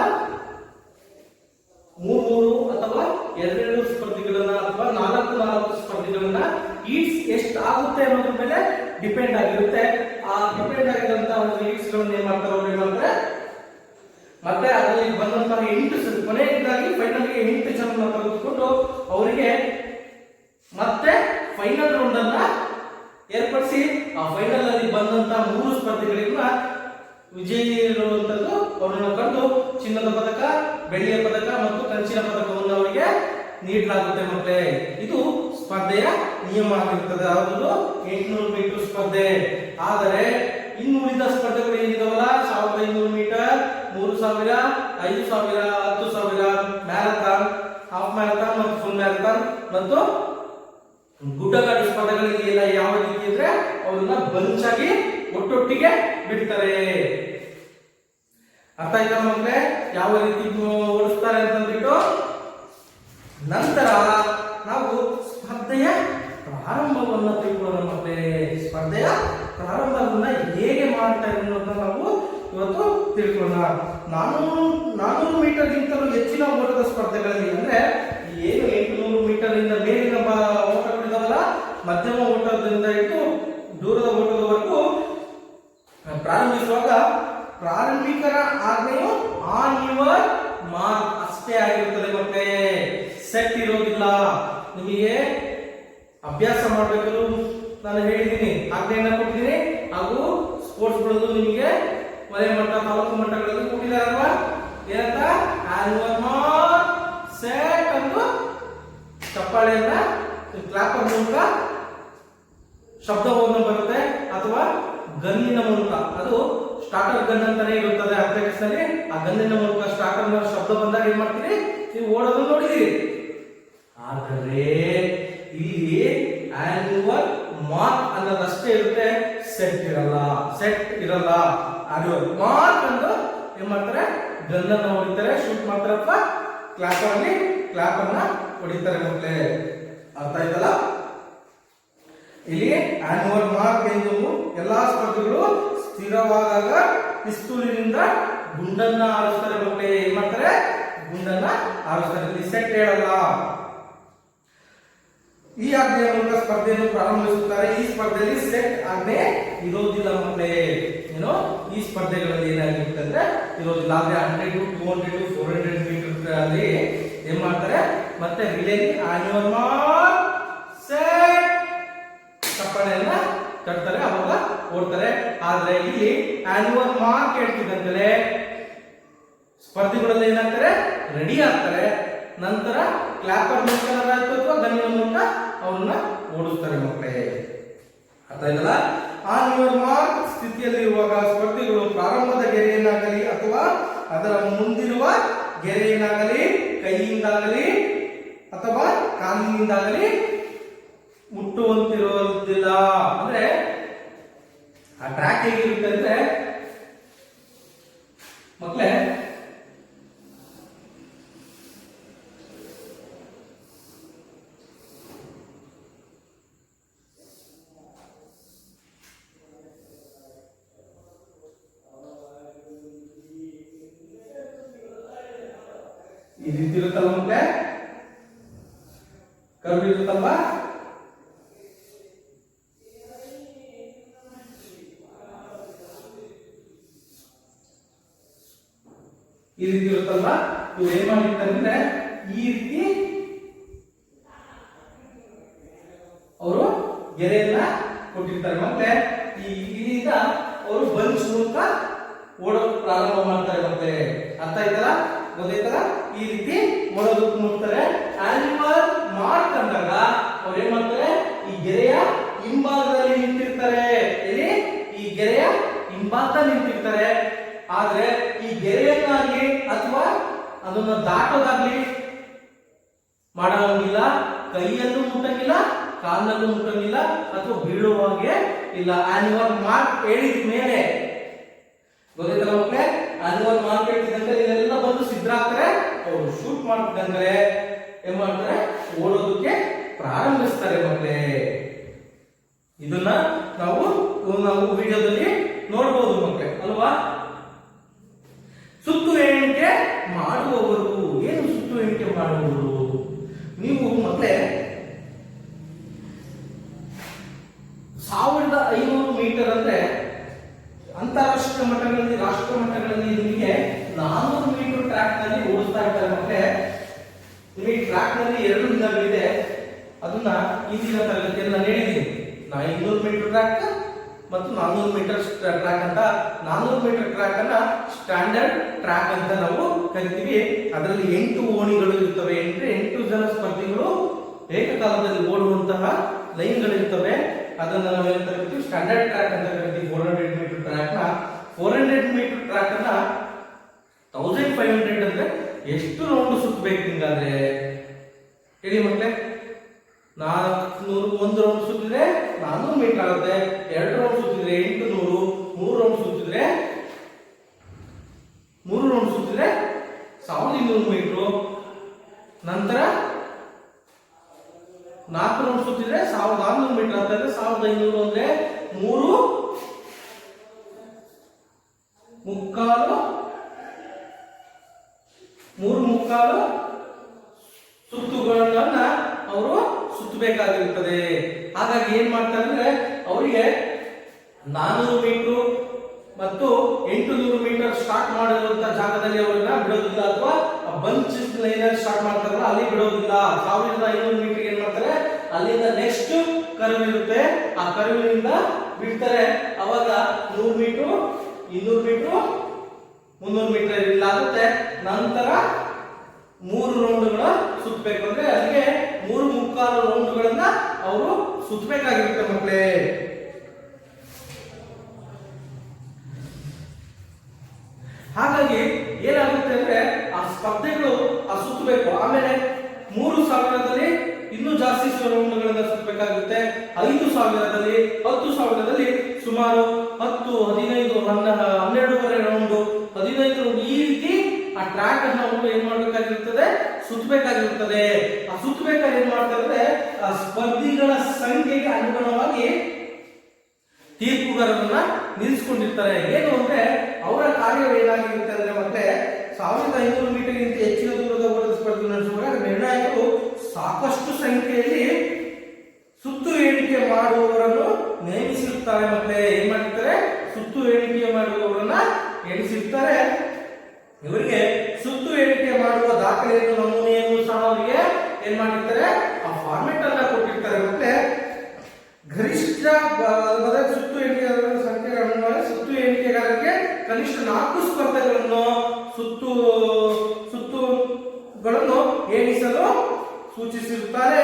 3 ಅಥವಾ 2 ಸ್ಪರ್ಧಿಗಳನ್ನ ಅಥವಾ 4 ಸ್ಪರ್ಧಿಗಳನ್ನ ಹೀಟ್ಸ್ ಎಷ್ಟು ಆಗುತ್ತೆ ಅನ್ನೋದ್ರ ಮೇಲೆ ಡಿಪೆಂಡ್ ಆಗಿರುತ್ತೆ. ಆ ಡಿಪೆಂಡ್ ಆಗಿರುವಂತಹ ಹೀಟ್ಸ್ ಗಳನ್ನ ಏನ್ ಮಾಡ್ತಾರೆ, ಅವ್ರು ಏನ್ ಮಾಡ್ತಾರೆ, ಮತ್ತೆ ಅದರಲ್ಲಿ ಬಂದಂತಹ 8 ಕೊನೆಯದಾಗಿ ಫೈನಲ್ ಗೆ 8 ಜನರನ್ನ ತೆಗೆದುಕೊಂಡು ಅವರಿಗೆ ಮತ್ತೆ ಫೈನಲ್ ರೌಂಡ್ ಅನ್ನ ಏರ್ಪಡಿಸಿ ಆ ಫೈನಲ್ ಅಲ್ಲಿ ಬಂದಂತಹ 3 ಸ್ಪರ್ಧಿಗಳಿಂದ ವಿಜಯಿ ಇರುವಂತದ್ದು ಅವರನ್ನು ಕಂಡು ಚಿನ್ನದ ಪದಕ, ಬೆಳ್ಳಿಯ ಪದಕ ಮತ್ತು ಕಂಚಿನ ಪದಕವನ್ನು ಅವರಿಗೆ ನೀಡಲಾಗುತ್ತೆ ಮಕ್ಕಳೇ. ಇದು ಸ್ಪರ್ಧೆಯ ನಿಯಮ ಆಗಿರುತ್ತದೆ. ಅದು 800 ಮೀಟರ್ ಸ್ಪರ್ಧೆ. ಆದರೆ ಇನ್ನು ಉಳಿದ ಸ್ಪರ್ಧೆಗಳು ಏನಿದಾವಲ್ಲ, 1500 ಮೀಟರ್, 3000, 5000, 10000, ಮ್ಯಾರಥಾನ್, ಹಾಫ್ ಮ್ಯಾರಥಾನ್ ಮತ್ತು ಫುಲ್ ಮ್ಯಾರಥಾನ್ ಮತ್ತು ಗುಡ್ಡಗಾಡು ಸ್ಪರ್ಧೆಗಳಿಗೆ ಎಲ್ಲ ಯಾವ ರೀತಿ ಅಂದ್ರೆ ಅವರನ್ನ ಬಂಚಾಗಿ ಒಟ್ಟೊಟ್ಟಿಗೆ ಬಿಡ್ತಾರೆ. ಅರ್ಥ ಆಯ್ತಾ ಮಕ್ಕಳೇ, ಯಾವ ರೀತಿ ಓಡಿಸ್ತಾರೆ ಅಂತಂದ್ಬಿಟ್ಟು. ನಂತರ ನಾವು ಸ್ಪರ್ಧೆಯ ಪ್ರಾರಂಭವನ್ನ ತಿಳ್ಕೊಳ್ಳೋಣ ಮಕ್ಕಳೇ. ಸ್ಪರ್ಧೆಯ ಪ್ರಾರಂಭವನ್ನ ಹೇಗೆ ಮಾಡ್ತಾರೆ ಅನ್ನೋದನ್ನ ನಾವು ಇವತ್ತು ತಿಳ್ಕೊಳ್ಳೋಣ. 400 ಮೀಟರ್ ಗಿಂತಲೂ ಹೆಚ್ಚಿನ ಓಟದ ಸ್ಪರ್ಧೆಗಳಲ್ಲಿ ಅಂದ್ರೆ ಏನು 800 ಮೀಟರ್ ಇಂದ ಮೇಲಿನ ಓಟಗಳಿದಾವಲ್ಲ, ಮಧ್ಯಮ ಓಟದಿಂದ ಇಟ್ಟು ದೂರದ ಓಟದವರೆಗೂ ಪ್ರಾರಂಭಿಸುವಾಗ ಪ್ರಾರಂಭಿಕರ ಆಜ್ಞೆಯು ಆನ್ ಯುವರ್ ಮಾರ್ಕ್ ಅಷ್ಟೇ ಆಗಿರುತ್ತದೆ ಮತ್ತೆ, ಸೆಟ್ ಇರೋದಿಲ್ಲ. ನಿಮಗೆ ಅಭ್ಯಾಸ ಮಾಡಬೇಕು ನಾನು ಹೇಳಿದ್ದೀನಿ, ಆಜ್ಞೆಯನ್ನ ಕೊಟ್ಟಿದ್ದೀನಿ. ಹಾಗೂ ಸ್ಪೋರ್ಟ್ಸ್ ಗಳದ್ದು ನಿಮಗೆ ವಲಯ ಮಟ್ಟ, ತಾಲೂಕು ಮಟ್ಟಗಳಲ್ಲಿ ಕೊಟ್ಟಿದ್ದಾರಲ್ವಾ, ಏನಂತ ಆನ್ ಯುವರ್ ಮಾರ್ಕ್ ಸೆಟ್ ಅಂತ ಚಪ್ಪಾಳೆಯನ್ನ ಕ್ಲಾಪರ್ ಮೂಲಕ ಶಬ್ದವನ್ನು ಬರುತ್ತೆ, ಅಥವಾ ಗನ್ನಿನ ಮೂಲಕ. ಅದು ಸ್ಟಾರ್ಟರ್ ಗನ್ ಅಂತಾನೆ ಇರುತ್ತದೆ ಅಥ್ಲೆಟಿಕ್ಸ್ ನಲ್ಲಿ. ಆ ಗನ್ನಿನ ಮೂಲಕ ಸ್ಟಾರ್ಟರ್ ಶಬ್ದ ಬಂದಾಗ ಏನ್ ಮಾಡ್ತೀರಿ, ನೀವು ಓಡೋದನ್ನು ನೋಡಿದಿರಿ. ಆದರೆ ಇಲ್ಲಿ ಆನ್ ಯುವರ್ ಮಾರ್ಕ್ ಅನ್ನೋದಷ್ಟೇ ಇರುತ್ತೆ, ಸೆಟ್ ಇರಲ್ಲ. ಆನ್ ಯುವರ್ ಮಾರ್ಕ್ ಅಂತ ಏನ್ ಮಾಡ್ತಾರೆ, ಗನ್ ಅನ್ನ ಹೊಡಿತಾರೆ, ಶೂಟ್ ಮಾಡ್ತಾರೆ, ಅಥವಾ ಕ್ಲಾಪ್ ಅನ್ನ ಹೊಡಿತಾರೆ ಮಕ್ಕಳೇ. ಅರ್ಥ ಆಯ್ತಲ್ಲ. ಇಲ್ಲಿ ಆನ್ ಯುವರ್ ಮಾರ್ಕ್ ಎಂದು ಎಲ್ಲಾ ಸ್ಪರ್ಧಿಗಳು ಸ್ಥಿರವಾದಾಗ ಪಿಸ್ತೂಲಿನಿಂದ ಗುಂಡನ್ನ ಆರಿಸ್ತಾರೆ ಮಕ್ಕಳೇ. ಏನ್ ಮಾಡ್ತಾರೆ, ಗುಂಡನ್ನ ಆರಿಸ್ತಾರೆ. ಇಲ್ಲಿ ಸೆಟ್ ಹೇಳಲ್ಲ. ಈ ಆಜ್ಞೆಯ ಮೂಲಕ ಸ್ಪರ್ಧೆಯನ್ನು ಪ್ರಾರಂಭಿಸುತ್ತಾರೆ. ಈ ಸ್ಪರ್ಧೆಯಲ್ಲಿ ಸೆಟ್ ಆಜ್ಞೆ ಇರೋದಿಲ್ಲ ಮಕ್ಕಳೇ. ಏನು ಈ ಸ್ಪರ್ಧೆಗಳಲ್ಲಿ ಏನಾಗಿರುತ್ತೆ ಅಂದ್ರೆ ಇರೋದಿಲ್ಲ. ಆದ್ರೆ 100 to 200 to 400 ಮೀಟರ್ ಅಲ್ಲಿ ಏನ್ ಮಾಡ್ತಾರೆ, ಮತ್ತೆ relay on your mark set ಚಪ್ಪಾಳೆಯನ್ನ ಕಟ್ತಾರೆ, ಅವಾಗ ಓಡ್ತಾರೆ. ಆದ್ರೆ ಇಲ್ಲಿ ಆನ್ ಯುವರ್ ಮಾರ್ಕ್ ಹೇಳ್ತಿದ್ದಂತೆ ಸ್ಪರ್ಧಿಗಳಲ್ಲಿ ಏನಾಗ್ತಾರೆ, ರೆಡಿ ಆಗ್ತಾರೆ. ನಂತರ ಕ್ಲಾಪರ್ ಮೂಲಕ ಅಥವಾ ಗನ್ನಿನ ಮೂಲಕ ಅವನ್ನ ಓಡಿಸ್ತಾರೆ ಮಕ್ಕಳೇ. ಅರ್ಥ ಆಯ್ತಲ್ಲ. ಆನ್ ಯುವರ್ ಮಾರ್ಕ್ ಸ್ಥಿತಿಯಲ್ಲಿರುವಾಗ ಸ್ಪರ್ಧಿಗಳು ಪ್ರಾರಂಭದ ಗೆರೆಯನ್ನಾಗಲಿ ಅಥವಾ ಅದರ ಮುಂದಿರುವ ಗೆರೆಯನ್ನಾಗಲಿ ಕೈಯಿಂದಾಗಲಿ ಅಥವಾ ಕಾಲಿನಿಂದಾಗಲಿ ಮುಟ್ಟುವಂತಿರುವುದಿಲ್ಲ. ಅಂದ್ರೆ ಆ ಟ್ರ್ಯಾಕ್ ಹೇಗಿರುತ್ತೆ ಅಂದ್ರೆ ಮಕ್ಕಳೇ, ಈ ರೀತಿ ಇರುತ್ತಲ್ಲ ಮಕ್ಕಳೇ, ಕರ್ವ್ ಇರುತ್ತಲ್ವಾ, ಈ ರೀತಿ ಇರುತ್ತಲ್ವಾ. ಇವ್ರು ಏನ್ ಮಾಡಿರ್ತಾರೆ ಅಂದ್ರೆ ಈ ರೀತಿ ಅವರು ಗೆರೆಯನ್ನ ಕೊಟ್ಟಿರ್ತಾರೆ. ಮತ್ತೆ ಇದರಿಂದ ಅವರು ಬಂಚ್ ಮೂಲಕ ಓಡೋಕ್ ಪ್ರಾರಂಭ ಮಾಡ್ತಾರೆ. ಮತ್ತೆ ಅರ್ಥ ಆಯ್ತಲ್ಲ, ಗೊತ್ತಾಯ್ತಲ್ಲ, ಈ ರೀತಿ ಓಡೋದಕ್ಕೆ ನೋಡ್ತಾರೆ. ಆನಿಮಲ್ ಮಾರ್ಕ್ ಅಂದಾಗ ಅವ್ರು ಏನ್ ಮಾಡ್ತಾರೆ, ಈ ಗೆರೆಯ ಹಿಂಭಾಗದಲ್ಲಿ ನಿಂತಿರ್ತಾರೆ. ಇಲ್ಲಿ ಈ ಗೆರೆಯ ಹಿಂಭಾಗದಲ್ಲಿ ನಿಂತಿರ್ತಾರೆ. ಆದ್ರೆ ಈ ಗೆರೆಯನ್ನಾಗಿ ಅಥವಾ ಅದನ್ನ ದಾಟೋದಾಗ್ಲಿ ಮಾಡೋಂಗಿಲ್ಲ, ಕೈಯಲ್ಲೂ ಮುಟ್ಟಂಗಿಲ್ಲ, ಕಾಲಲ್ಲೂ ಮುಟ್ಟಂಗಿಲ್ಲ, ಅಥವಾ ಬೀಳುವಾಗೆ ಇಲ್ಲ. ಆನಿಮಲ್ ಮಾರ್ಕ್ ಹೇಳಿದ ಮೇಲೆ ಗೊತ್ತಾಯ್ತಲ್ಲ ಮಕ್ಕಳೇ, ಆನಿಮಲ್ ಮಾರ್ಕ್ ಹೇಳ್ತಿದ್ದಂತೆ ಇದೆಲ್ಲ ಬಂದು ಸಿದ್ಧರಾಗ್ತಾರೆ. ಅವರು ಶೂಟ್ ಮಾಡ್ತಿದ್ದಂದ್ರೆ ಏನ್ ಮಾಡ್ತಾರೆ, ಓಡೋದಕ್ಕೆ ಪ್ರಾರಂಭಿಸ್ತಾರೆ ಮಕ್ಕಳೇ. ಇದನ್ನ ನಾವು ವಿಡಿಯೋದಲ್ಲಿ ನೋಡಬಹುದು ಮಕ್ಕಳೇ, ಅಲ್ವಾ. ಸುತ್ತು ಎಣಿಕೆ ಮಾಡುವವರು, ಏನು ಸುತ್ತು ಎಣಿಕೆ ಮಾಡುವವರು? ನೀವು ಮಕ್ಕಳೇ 1500 ಮೀಟರ್ ಅಂದ್ರೆ ಅಂತಾರಾಷ್ಟ್ರೀಯ ಮಟ್ಟಗಳಲ್ಲಿ, ರಾಷ್ಟ್ರ ಮಟ್ಟಗಳಲ್ಲಿ ನಿಮಗೆ 400 ಮೀಟರ್ ಟ್ರ್ಯಾಕ್ ನಲ್ಲಿ ಓಡಿಸ್ತಾ ಇರ್ತಾರೆ. ಮತ್ತೆ ನಿಮಗೆ ಟ್ರ್ಯಾಕ್ ನಲ್ಲಿ 2 ವಿಧಗಳಿದೆ. ಅದನ್ನ ಹಿಂದಿನ ತರಗತಿಯಲ್ಲಿ ನಾನು ಹೇಳಿದ್ದೀನಿ. 500 ಮೀಟರ್ ಟ್ರ್ಯಾಕ್ ಮತ್ತು 400 ಮೀಟರ್ ಟ್ರ್ಯಾಕ್ ಅಂತ. 400 ಮೀಟರ್ ಟ್ರ್ಯಾಕ್ ಅನ್ನ ಸ್ಟ್ಯಾಂಡರ್ಡ್ ಟ್ರ್ಯಾಕ್ ಅಂತ ನಾವು ಕರಿತೀವಿ. ಅದರಲ್ಲಿ 8 ಓಣಿಗಳು ಇರ್ತವೆ. 8 ಜನ ಸ್ಪರ್ಧಿಗಳು ಏಕಕಾಲದಲ್ಲಿ ಓಡುವಂತಹ ಲೈನ್ಗಳಿರ್ತವೆ. ಅದನ್ನ ನಾವು ಏನು ಕರಿತೀವಿ, ಸ್ಟ್ಯಾಂಡರ್ಡ್ ಟ್ರ್ಯಾಕ್ ಅಂತ ಕರಿತೀವಿ. 400 ಮೀಟರ್ ಟ್ರ್ಯಾಕ್ ನ 400 ಮೀಟರ್ ಟ್ರ್ಯಾಕ್ ಅನ್ನ 1500 ಅಂದ್ರೆ ಎಷ್ಟು ರೌಂಡ್ ಸುತ್ತಬೇಕು ಹಿಂಗಾದ್ರೆ ಹೇಳಿ ಮಕ್ಕಳೇ? 400 1 ರೌಂಡ್ ಸುತ್ತಿದ್ರೆ 400 ಮೀಟರ್ ಆಗುತ್ತೆ. 2 ರೌಂಡ್ ಸುತ್ತಿದ್ರೆ 800, 3 ರೌಂಡ್ ಸುತ್ತಿದ್ರೆ 1200 ಮೀಟರ್. ನಂತರ 4 ರೌಂಡ್ ಸುತ್ತಿದ್ರೆ 1600 ಮೀಟರ್ ಅಂತಂದ್ರೆ 1500 ಅಂದ್ರೆ 3 ಮುಕ್ಕಾಲು ಸುತ್ತುಗಳನ್ನ ಅವರು ಸುತ್ತಬೇಕಾಗಿರುತ್ತದೆ. ಹಾಗಾಗಿ ಏನ್ ಮಾಡ್ತಾರೆ ಅಂದ್ರೆ ಅವರಿಗೆ 400 ಮೀಟರ್ ಮತ್ತು 800 ಮೀಟರ್ ಸ್ಟಾರ್ಟ್ ಮಾಡಿರುವಂತಹ ಜಾಗದಲ್ಲಿ ಅವರನ್ನ ಬಿಡೋದಿಲ್ಲ, ಅಥವಾ ಬಂಚ್ ಲೈನ್ ಸ್ಟಾರ್ಟ್ ಮಾಡ್ತಾರಲ್ಲ ಅಲ್ಲಿ ಬಿಡೋದಿಲ್ಲ. 1500 ಮೀಟರ್ ಏನ್ ಮಾಡ್ತಾರೆ, ಅಲ್ಲಿಂದ ನೆಕ್ಸ್ಟ್ ಕರ್ವ್ ಇರುತ್ತೆ, ಆ ಕರ್ವಿನಿಂದ ಬಿಡ್ತಾರೆ. ಅವಾಗ 100 ಮೀಟರ್, 200 ಮೀಟರ್, 300 ಮೀಟರ್ ಇಲ್ಲ ಆಗುತ್ತೆ. ನಂತರ 3 ರೌಂಡ್ಗಳ ಸುತ್ತಬೇಕು. ಅಂದ್ರೆ ಅಲ್ಲಿಗೆ 3 ಮುಕ್ಕಾಲು ರೌಂಡ್ಗಳನ್ನ ಅವರು ಸುತ್ತಬೇಕಾಗಿರುತ್ತೆ ಮಕ್ಕಳೇ. ಹಾಗಾಗಿ ಏನಾಗುತ್ತೆ ಅಂದ್ರೆ ಆ ಸ್ಪರ್ಧೆಗಳು ಸುತ್ತಬೇಕು. ಆಮೇಲೆ 3000ದಲ್ಲಿ ಇನ್ನೂ ಜಾಸ್ತಿ ರೌಂಡ್ಗಳನ್ನ ಸುತ್ತಬೇಕಾಗುತ್ತೆ. 5000ದಲ್ಲಿ 10,000ದಲ್ಲಿ ಸುಮಾರು 10, 15, 12.5 ರೌಂಡ್, 15 ರೌಂಡ್ ಈ ರೀತಿ ಆ ಟ್ರ್ಯಾಕ್ ಅನ್ನು ಅವರು ಏನ್ ಮಾಡಬೇಕಾಗಿರುತ್ತದೆ, ಸುತ್ತಬೇಕಾಗಿರುತ್ತದೆ. ಆ ಸುತ್ತಬೇಕಾದ್ರೆ ಏನ್ ಮಾಡ್ತಾರೆ, ಆ ಸ್ಪರ್ಧಿಗಳ ಸಂಖ್ಯೆಗೆ ಅನುಗುಣವಾಗಿ ತೀರ್ಪುಗಾರರನ್ನ ನಿಲ್ಲಿಸಿಕೊಂಡಿರ್ತಾರೆ. ಏನು ಅಂದ್ರೆ ಅವರ ಕಾರ್ಯವೇನಾಗಿರುತ್ತೆ ಅಂದ್ರೆ ಮತ್ತೆ 1500 ಮೀಟರ್ ಗಿಂತ ಹೆಚ್ಚಿನ ದೂರದ ಓಟದ ಸ್ಪರ್ಧೆ ನಡೆಸುವಾಗ ನಿರ್ಣಾಯಕರು ಸಾಕಷ್ಟು ಸಂಖ್ಯೆಯಲ್ಲಿ ಸುತ್ತು ಎಣಿಕೆ ಮಾಡುವವರನ್ನು ನೇಮಿಸಿರುತ್ತಾರೆ. ಮತ್ತೆ ಏನ್ ಮಾಡ್ತಾರೆ, ಸುತ್ತು ಎಣಿಕೆ ಮಾಡುವವರನ್ನ ಎಣಿಸಿರ್ತಾರೆ. ಇವರಿಗೆ ಸುತ್ತು ಎಣಿಕೆ ಮಾಡುವ ದಾಖಲೆಯನ್ನು, ನಮೂನೆಯನ್ನು ಸಹ ಅವರಿಗೆ ಏನ್ ಮಾಡಿರ್ತಾರೆ, ಆ ಫಾರ್ಮೆಟ್ ಅನ್ನ ಕೊಟ್ಟಿರ್ತಾರೆ. ಮತ್ತೆ ಗರಿಷ್ಠ ಸುತ್ತು ಎಣಿಕೆಗಾರರ ಸಂಖ್ಯೆಗಳನ್ನು, ಸುತ್ತು ಎಣಿಕೆಗಾರರಿಗೆ ಕನಿಷ್ಠ 4 ಸ್ಪರ್ಧೆಗಳನ್ನು ಸುತ್ತುಗಳನ್ನು ಎಣಿಸಲು ಸೂಚಿಸಿರುತ್ತಾರೆ.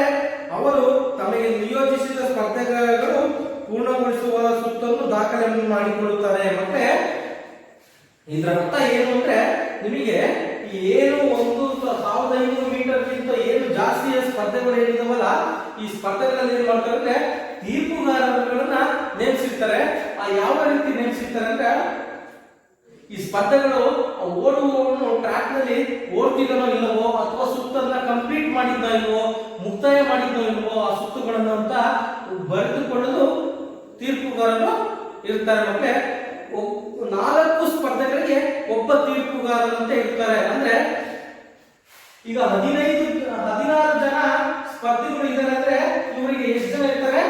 ಅವರು ತಮಗೆ ನಿಯೋಜಿಸಿದ ಸ್ಪರ್ಧೆಗಳು ಪೂರ್ಣಗೊಳಿಸುವ ಸುತ್ತನ್ನು ದಾಖಲೆ ಮಾಡಿಕೊಳ್ಳುತ್ತಾರೆ. ಮತ್ತೆ ಇದರ ಅರ್ಥ ಏನು ಅಂದ್ರೆ, ನಿಮಗೆ ಏನು 1500 ಮೀಟರ್ಗಿಂತ ಏನು ಜಾಸ್ತಿಯ ಸ್ಪರ್ಧೆಗಳು ಏನಿದಾವಲ್ಲ, ಈ ಸ್ಪರ್ಧೆಗಳಲ್ಲಿ ಏನ್ ಮಾಡ್ತಾರೆ ಅಂದ್ರೆ ತೀರ್ಪುಗಾರರುಗಳನ್ನ ನೇಮಿಸಿರ್ತಾರೆ. ಆ ಯಾವ ರೀತಿ ನೇಮಿಸಿರ್ತಾರೆ ಅಂದ್ರೆ, ಈ ಸ್ಪರ್ಧೆಗಳು ಓಡುವವನು ಟ್ರ್ಯಾಕ್ ನಲ್ಲಿ ಓಡ್ತಿದ್ದನೋ ಇಲ್ಲವೋ, ಅಥವಾ ಸುತ್ತನ್ನ ಕಂಪ್ಲೀಟ್ ಮಾಡಿದ್ನೋ ಇಲ್ವೋ, ಮುಕ್ತಾಯ ಮಾಡಿದ್ನೋ ಇಲ್ವೋ, ಆ ಸುತ್ತುಗಳನ್ನು ಅಂತ ಬರೆದುಕೊಳ್ಳಲು ತೀರ್ಪುಗಾರರು ಇರ್ತಾರೆ. ಮತ್ತೆ 4 ಸ್ಪರ್ಧೆಗಳಿಗೆ ಒಬ್ಬ ತೀರ್ಪುಗಾರರಂತೆ ಇರ್ತಾರೆ. ಅಂದ್ರೆ ಈಗ 16 ಜನ ಸ್ಪರ್ಧಿಗಳು ಇದ್ದಾರೆ ಅಂದ್ರೆ ಇವರಿಗೆ ಎಷ್ಟು ಜನ ಇರ್ತಾರೆ?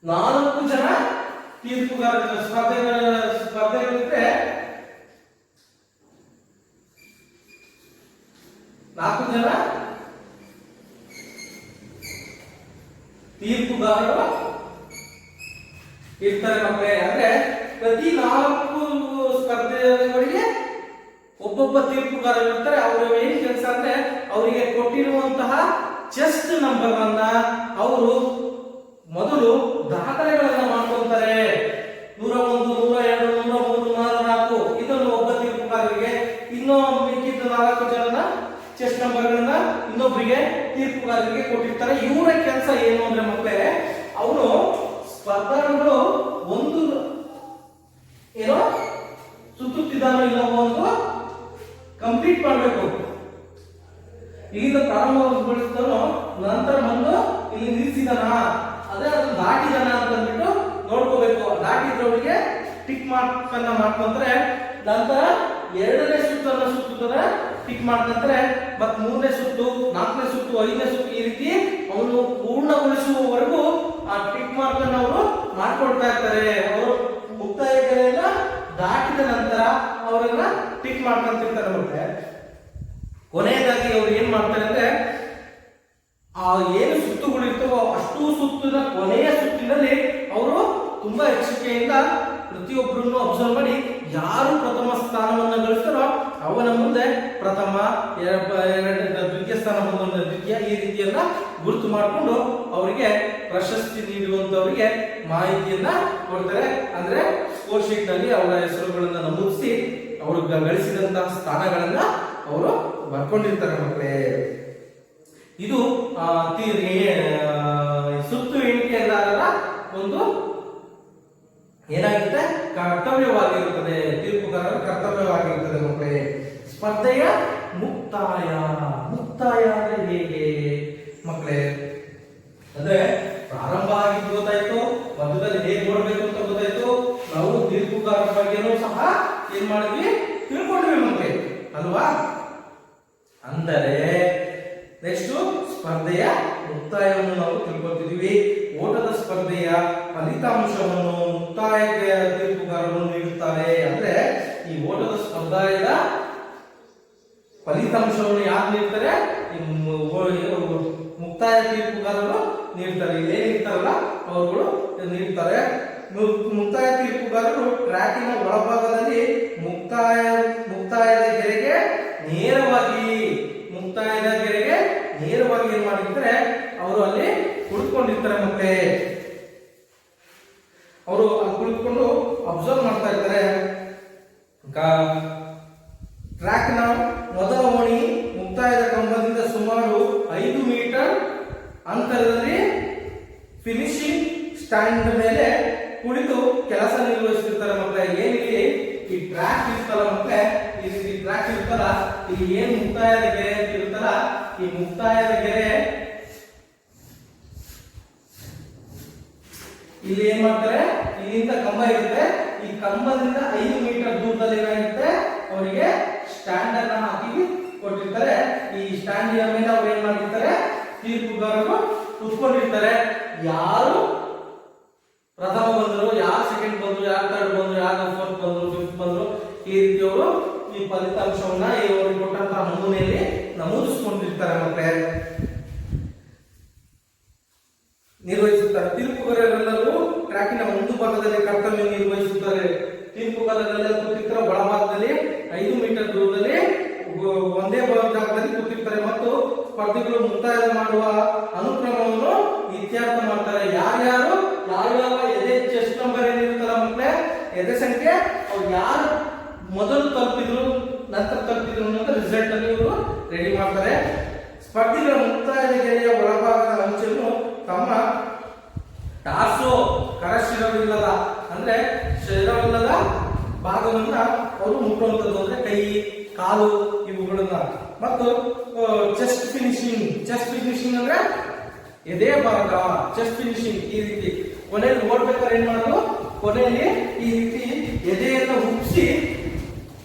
4 ಜನ ತೀರ್ಪುಗಾರರು ಸ್ಪರ್ಧೆಗಳಿದ್ರೆ 4 ಜನ ತೀರ್ಪುಗಾರರು ಇರ್ತಾರೆ ಮಕ್ಕಳೇ. ಅಂದ್ರೆ ಪ್ರತಿ 4 ಸ್ಪರ್ಧೆಗಳಿಗೆ ಒಬ್ಬೊಬ್ಬ ತೀರ್ಪುಗಾರ ಇರ್ತಾರೆ. ಅವರು ಏನ್ ಕೆಲಸ ಅಂದ್ರೆ ಅವರಿಗೆ ಕೊಟ್ಟಿರುವಂತಹ ಚೆಸ್ಟ್ ನಂಬರ್ ಅನ್ನ ಅವರು ಮೊದಲು ದಾಖಲೆಗಳನ್ನ ಮಾಡ್ಕೊಳ್ತಾರೆ. 101, 102, 103, 104 ಇದನ್ನು ಒಬ್ಬ ತೀರ್ಪುಗಾರರಿಗೆ, ಇನ್ನೂ ಮಿಕ್ಕಿದ 4 ಜನ ಚೆಸ್ಟ್ ನಂಬರ್ಗಳನ್ನ ಇನ್ನೊಬ್ಬರಿಗೆ ತೀರ್ಪುಗಾರರಿಗೆ ಕೊಟ್ಟಿರ್ತಾರೆ. ಇವರ ಕೆಲಸ ಏನು ಅಂದ್ರೆ ಮಕ್ಕಳೇ, ಅವರು ಸ್ಪರ್ಧಾಳುಗಳು ಒಂದು ಏನೋ ಸುತ್ತುತ್ತಿದ್ದಾನೋ ಇಲ್ಲವೋ ಅಂತ ಕಂಪ್ಲೀಟ್ ಮಾಡಬೇಕು. ಇಲ್ಲಿಂದ ಪ್ರಾರಂಭಗೊಳಿಸಿದನು, ನಂತರ ಬಂದು ಇಲ್ಲಿ ನಿಲ್ಲಿಸಿದನ, ಅದೇ ಅದು ದಾಟಿದನ ಅಂತ ಅಂದ್ಬಿಟ್ಟು ನೋಡ್ಕೋಬೇಕು. ದಾಟಿದ್ರವರಿಗೆ ಟಿಕ್ ಮಾರ್ಕ್ ಅನ್ನ ಮಾಡ್ಕೊಂಡ್ರೆ, ನಂತರ 2ನೇ ಸುತ್ತನ್ನ ಸುತ್ತುತ್ತಾರೆ, ಟಿಕ್ ಮಾಡ್ಕೊಂಡ್ರೆ ಮತ್ 3ನೇ ಸುತ್ತು, 4ನೇ ಸುತ್ತು, 5ನೇ ಸುತ್ತು, ಈ ರೀತಿ ಅವನು ಪೂರ್ಣಗೊಳಿಸುವವರೆಗೂ ಆ ಟಿಕ್ ಮಾರ್ಕ್ ಅನ್ನು ಅವರು ಮಾಡ್ಕೊಳ್ತಾ ಇರ್ತಾರೆ. ಅವರು ಮುಕ್ತಾಯ ಗೆರೆಯನ್ನ ದಾಟಿದ ನಂತರ ಅವರನ್ನ ಟಿಕ್ ಮಾಡ್ಕೊಂತಿರ್ತಾರೆ. ಮತ್ತೆ ಕೊನೆಯದಾಗಿ ಅವ್ರು ಏನ್ ಮಾಡ್ತಾರೆ ಅಂದ್ರೆ, ಆ ಏನು ಸುತ್ತುಗಳು ಇರ್ತವೋ ಅಷ್ಟು ಸುತ್ತಿನ ಕೊನೆಯ ಸುತ್ತಿನಲ್ಲಿ ಅವರು ತುಂಬಾ ಎಚ್ಚರಿಕೆಯಿಂದ ಪ್ರತಿಯೊಬ್ಬರನ್ನು ಅಬ್ಸರ್ವ್ ಮಾಡಿ ಯಾರು ಪ್ರಥಮ ಸ್ಥಾನವನ್ನು ಗಳಿಸ್ತಾರೋ ಅವನ ಮುಂದೆ ಪ್ರಥಮ, ದ್ವಿತೀಯ ಸ್ಥಾನ ಬಂದ ದ್ವಿತೀಯ, ಈ ರೀತಿಯನ್ನ ಗುರುತು ಮಾಡಿಕೊಂಡು ಅವರಿಗೆ ಪ್ರಶಸ್ತಿ ನೀಡುವಂತವರಿಗೆ ಮಾಹಿತಿಯನ್ನ ಕೊಡ್ತಾರೆ. ಅಂದ್ರೆ ಸ್ಕೋರ್ ಶೀಟ್ ನಲ್ಲಿ ಅವರ ಹೆಸರುಗಳನ್ನ ನಮೂದಿಸಿ ಅವರು ಗಳಿಸಿದಂತಹ ಸ್ಥಾನಗಳನ್ನ ಅವರು ಬರ್ಕೊಂಡಿರ್ತಾರೆ ಮಕ್ಕಳೇ. ಇದು ಸುತ್ತು ಎಣಿಕೆ ಅಂದಾಗ ಒಂದು ಏನಾಗುತ್ತೆ, ಕರ್ತವ್ಯವಾಗಿರುತ್ತದೆ, ತೀರ್ಪುಗಾರರ ಕರ್ತವ್ಯವಾಗಿರುತ್ತದೆ ಮಕ್ಕಳೇ. ಸ್ಪರ್ಧೆಯ ಮುಕ್ತಾಯ ಅಂದ್ರೆ ಹೇಗೆ ಮಕ್ಕಳೇ? ಅಂದ್ರೆ ಪ್ರಾರಂಭ ಆಗಿದ್ದು ಗೊತ್ತಾಯ್ತು, ಮಧ್ಯದಲ್ಲಿ ಹೇಗೆ ನೋಡ್ಬೇಕು ಅಂತ ಗೊತ್ತಾಯ್ತು, ನಾವು ತೀರ್ಪುಗಾರರ ಬಗ್ಗೆನೂ ಸಹ ಏನ್ ಮಾಡಿದ್ವಿ, ತಿಳ್ಕೊಂಡ್ವಿ ಮಕ್ಕಳೇ ಅಲ್ವಾ? ಅಂದರೆ ನೆಕ್ಸ್ಟ್ ಸ್ಪರ್ಧೆಯ ಮುಕ್ತಾಯವನ್ನು ನಾವು ತಿಳ್ಕೊತಿದ್ವಿ. ಓಟದ ಸ್ಪರ್ಧೆಯ ಫಲಿತಾಂಶವನ್ನು ಮುಕ್ತಾಯ ತೀರ್ಪುಗಾರರು ನೀಡುತ್ತಾರೆ. ಅಂದ್ರೆ ಈ ಓಟದ ಸ್ಪರ್ಧೆಯ ಫಲಿತಾಂಶವನ್ನು ಯಾರು ನೀಡ್ತಾರೆ? ಮುಕ್ತಾಯ ತೀರ್ಪುಗಾರರು ನೀಡ್ತಾರೆ. ಇಲ್ಲೇನಿರ್ತಾರಲ್ಲ ಅವರುಗಳು ನೀಡ್ತಾರೆ. ಮುಕ್ತಾಯ ತೀರ್ಪುಗಾರರು ಟ್ರ್ಯಾಕಿನ ಒಳಭಾಗದಲ್ಲಿ ಮುಕ್ತಾಯದ ಗೆರೆಗೆ ನೇರವಾಗಿ ಏನ್ ಮಾಡಿರ್ತಾರೆ, ಅವರು ಅಲ್ಲಿ ಕುಳಿತುಕೊಂಡಿರ್ತಾರೆ. ಮತ್ತೆ ಅವರು ಅಲ್ಲಿ ಕುಳಿತುಕೊಂಡು ಅಬ್ಸರ್ವ್ ಮಾಡ್ತಾ ಇರ್ತಾರೆ. ಟ್ರ್ಯಾಕ್ ನ ಮೊದಲ ಓಣಿ ಮುಕ್ತಾಯದ ಕಂಬದಿಂದ ಸುಮಾರು 5 ಮೀಟರ್ ಅಂತರದಲ್ಲಿ ಫಿನಿಶಿಂಗ್ ಸ್ಟ್ಯಾಂಡ್ ಮೇಲೆ ಕುಳಿತು ಕೆಲಸ ನಿರ್ವಹಿಸುತ್ತಿರ್ತಾರೆ. ಮತ್ತೆ ಏನಿಲ್ಲಿ ಈ ಟ್ರ್ಯಾಕ್ ಇರ್ತಲ್ಲ ಮತ್ತೆ, ಈ ಟ್ರ್ಯಾಕ್ ಇರ್ತಲ್ಲ, ಇಲ್ಲಿ ಏನ್ ಮುಕ್ತಾಯದ ಗೆರೆ ಅಂತ ಇರುತ್ತಲ್ಲ, ಈ ಮುಕ್ತಾಯದ ಗೆರೆ ಇಲ್ಲಿ ಏನ್ ಮಾಡ್ತಾರೆ, ಇಲ್ಲಿಂದ ಕಂಬ ಇರುತ್ತೆ, ಈ ಕಂಬದಿಂದ 5 ಮೀಟರ್ ದೂರದಲ್ಲಿ ಏನಾಗಿರುತ್ತೆ, ಅವರಿಗೆ ಸ್ಟ್ಯಾಂಡ್ ಅನ್ನ ಹಾಕಿ ಕೊಟ್ಟಿರ್ತಾರೆ. ಈ ಸ್ಟ್ಯಾಂಡಿನ ಮೇಲೆ ಅವ್ರು ಏನ್ ಮಾಡಿರ್ತಾರೆ, ತೀರ್ಪುಗಾರರು ಕುತ್ಕೊಂಡಿರ್ತಾರೆ. ಯಾರು ಪ್ರಥಮ ಬಂದ್ರು, ಯಾರು ಸೆಕೆಂಡ್ ಬಂದ್ರು, ಯಾರು ಥರ್ಡ್ ಬಂದ್ರು, ಯಾರು ಫೋರ್ತ್ ಬಂದ್ರು, ಫಿಫ್ತ್ ಬಂದ್ರು, ಈ ರೀತಿ ಅವರು ಈ ಫಲಿತಾಂಶವನ್ನ ಅವರಿಗೆ ಕೊಟ್ಟಂತಹ ನಮೂನೆಯಲ್ಲಿ ನಮೂದಿಸಿಕೊಂಡಿರ್ತಾರೆ. ಮತ್ತೆ ನಿರ್ವಹಿಸುತ್ತಾರೆ. ತೀರ್ಪುಗಾರರೆಲ್ಲರೂ ಟ್ರ್ಯಾಕಿನ ಒಂದು ಭಾಗದಲ್ಲಿ ಕರ್ತವ್ಯ ನಿರ್ವಹಿಸುತ್ತಾರೆ. ತೀರ್ಪುಗಾರರೆಲ್ಲ ಕೂತಿರ್ತಾರೆ ಒಳಭಾಗದಲ್ಲಿ 5 ಮೀಟರ್ ದೂರದಲ್ಲಿ ಒಂದೇ ಜಾಗದಲ್ಲಿ ಕೂತಿರ್ತಾರೆ ಮತ್ತು ಸ್ಪರ್ಧಿಗಳು ಮುಕ್ತಾಯ ಮಾಡುವ ಅನುಕ್ರಮವನ್ನು ಇತ್ಯರ್ಥ ಮಾಡ್ತಾರೆ. ಯಾರ್ಯಾರು ಯಾವ್ಯಾವ ಎದೆ ಚೆಸ್ಟ್ ನಂಬರ್ ಏನಿರುತ್ತಲ್ಲ ಮಕ್ಕಳೇ, ಎದೆ ಸಂಖ್ಯೆ, ಅವ್ರು ಯಾರು ಮೊದಲು ತಲುಪಿದ್ರು ನಂತರ ತಲುಪಿದ್ರು ಅನ್ನೋದು ರಿಸಲ್ಟ್ ಅನ್ನು ಇವರು ರೆಡಿ ಮಾಡ್ತಾರೆ. ಸ್ಪರ್ಧಿಗಳ ಮುಕ್ತಾಯದ ಗೆರೆಯ ಒಳಭಾಗದ ಅಂಚನ್ನು ತಮ್ಮ ಟಾರ್ಸೋ ಕರಶಿರವಿಲ್ಲದ ಅಂದ್ರೆ ಶರೀರವಿಲ್ಲದ ಭಾಗವನ್ನ ಅವರು ಮುಟ್ಟುವಂಥದ್ದು, ಅಂದ್ರೆ ಕೈ, ಕಾಲು ಇವುಗಳನ್ನ, ಮತ್ತು ಚೆಸ್ಟ್ ಫಿನಿಶಿಂಗ್ ಅಂದ್ರೆ ಎದೆ ಭಾಗ, ಚೆಸ್ಟ್ ಫಿನಿಶಿಂಗ್. ಈ ರೀತಿ ಕೊನೆಯಲ್ಲಿ ಓಡ್ಬೇಕಾದ್ರೆ ಏನ್ ಮಾಡೋದು, ಕೊನೆಯಲ್ಲಿ ಈ ರೀತಿ ಎದೆಯನ್ನು ಉಪ್ಪಿಸಿ